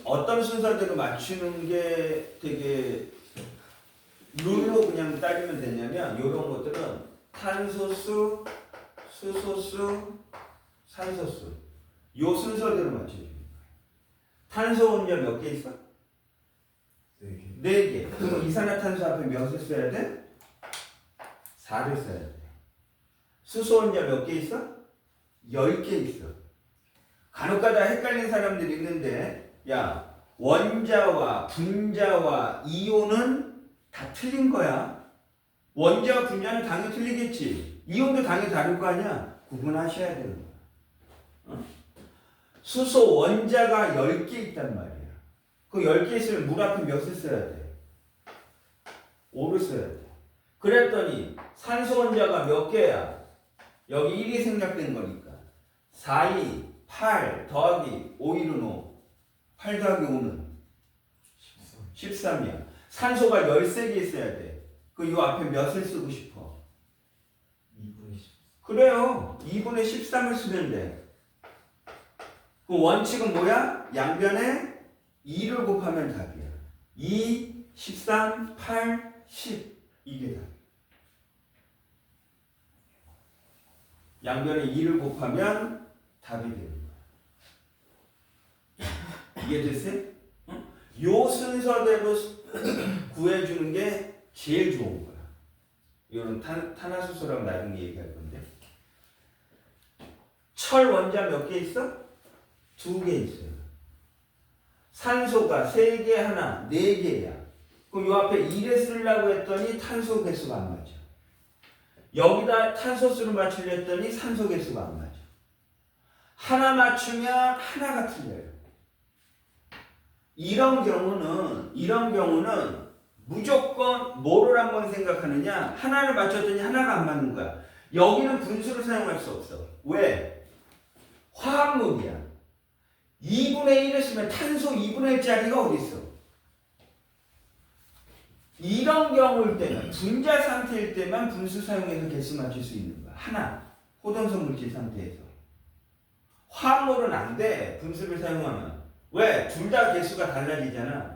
어떤 순서대로 맞추는 게 되게 룰로 그냥 따지면 되냐면 요런 것들은 탄소수, 수소수, 산소수 요 순서대로 맞춰줘요. 탄소 원자 몇 개 있어? 4개. 4개. 그럼 이산화탄소 앞에 몇을 써야 돼? 4를 써야 돼. 수소 원자 몇 개 있어? 10개 있어. 간혹가다 헷갈리는 사람들이 있는데 야 원자와 분자와 이온은 다 틀린 거야. 원자와 분자는 당연히 틀리겠지. 이온도 당연히 다를 거 아니야. 구분하셔야 되는 거야. 어? 수소 원자가 10개 있단 말이야. 그 10개 있으면 물 앞에 몇을 써야 돼? 5를 써야 돼. 그랬더니 산소 원자가 몇 개야? 여기 1이 생략된 거니까 4, 2, 8 더하기 5, 1은 5 8 더하기 5는 13이야. 산소가 13개 있어야 돼. 그 요 앞에 몇을 쓰고 싶어? 2분의 10. 그래요. 2분의 13을 쓰면 돼. 그 원칙은 뭐야? 양변에 2를 곱하면 답이야. 2, 13, 8, 10 이게 답. 양변에 2를 곱하면 답이 되는 거야. 이해됐어요? 응? 요 순서대로 구해주는 게 제일 좋은 거야. 이런 탄화수소랑 나중에 얘기할 건데. 철 원자 몇 개 있어? 2개 있어요. 산소가 3개 하나, 4개야. 그럼 요 앞에 1에 쓰려고 했더니 탄소 개수가 안 맞아. 여기다 탄소수를 맞추려 했더니 산소 개수가 안 맞아. 하나 맞추면 하나가 틀려요. 이런 경우는 무조건 뭐를 한번 생각하느냐? 하나를 맞췄더니 하나가 안 맞는 거야. 여기는 분수를 사용할 수 없어. 왜? 화합물이야. 2분의 1을 쓰면 탄소 2분의 1짜리가 어디 있어? 이런 경우일 때는 분자 상태일 때만 분수 사용해서 개수 맞출 수 있는 거야. 하나. 호동성 물질 상태에서. 화합물은 안 돼. 분수를 사용하면. 왜? 둘 다 개수가 달라지잖아.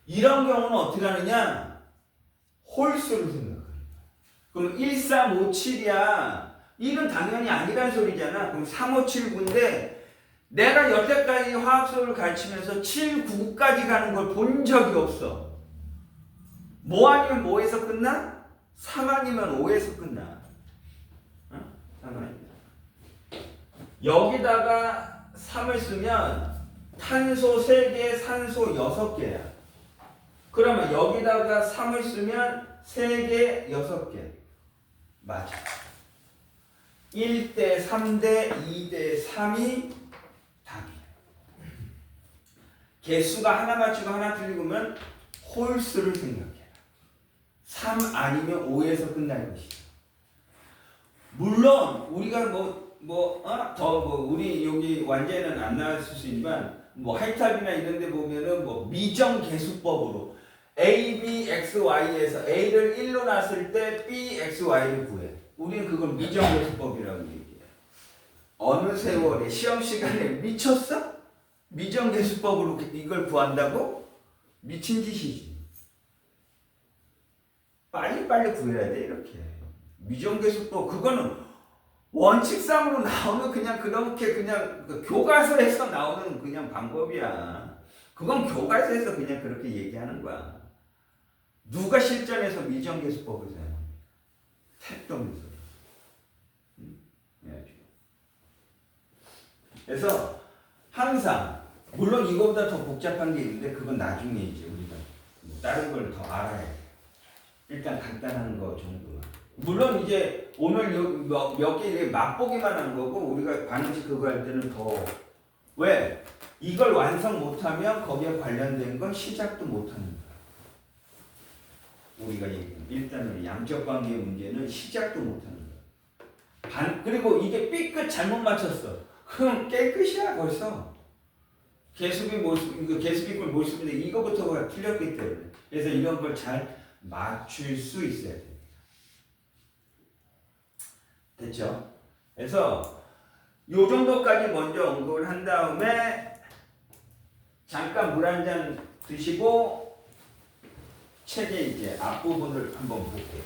이런 경우는 어떻게 하느냐? 홀수를 생각하는 거야. 그럼 1, 3, 5, 7이야. 1은 당연히 아니란 소리잖아. 그럼 3, 5, 7, 9인데 내가 여태까지 화학수업을 가르치면서 7, 9까지 가는 걸 본 적이 없어. 뭐 아니면 뭐에서 끝나? 3 아니면 5에서 끝나. 어? 3 아니면. 여기다가 3을 쓰면 탄소 3개, 산소 6개야. 그러면 여기다가 3을 쓰면 3개, 6개. 맞아. 1대 3대 2대 3이 답이야. 개수가 하나 맞추고 하나 틀리면 홀수를 생각해. 3 아니면 5에서 끝날 것이다. 물론 우리가 우리 여기 완제는 안 나왔을 수 있지만 하이탑이나 이런 데 보면은 미정 개수법으로 A, B, X, Y에서 A를 1로 놨을 때 B, X, Y를 구해. 우리는 그걸 미정 개수법이라고 얘기해. 어느 세월에 시험 시간에 미쳤어? 미정 개수법으로 이걸 구한다고? 미친 짓이지. 빨리빨리 구해야 돼 이렇게. 미정계수법 그거는 원칙상으로 나오는 그냥 그렇게 그냥 교과서에서 나오는 그냥 방법이야. 그건 교과서에서 그냥 그렇게 얘기하는 거야. 누가 실전에서 미정계수법을 사용합니까? 택동에서. 그래서 항상 물론 이거보다 더 복잡한 게 있는데 그건 나중에 이제 우리가 뭐 다른 걸 더 알아야 돼. 일단 간단한 거 정도만. 물론 이제 오늘 몇 개 맛보기만 한 거고 우리가 반드시 그거 할 때는 더 왜? 이걸 완성 못하면 거기에 관련된 건 시작도 못하는 거야. 우리가 얘기한 일단은 양적 관계 문제는 시작도 못하는 거야. 그리고 이게 삐끗 잘못 맞췄어. 그럼 깨끗이야 벌써. 개수비 모습, 이거 개수비꼴 모습인데 이거부터가 틀렸기 때문에. 그래서 이런 걸 잘 맞출 수 있어야 됩니다. 됐죠? 그래서 요 정도까지 먼저 언급을 한 다음에 잠깐 물 한 잔 드시고 책의 이제 앞부분을 한번 볼게요.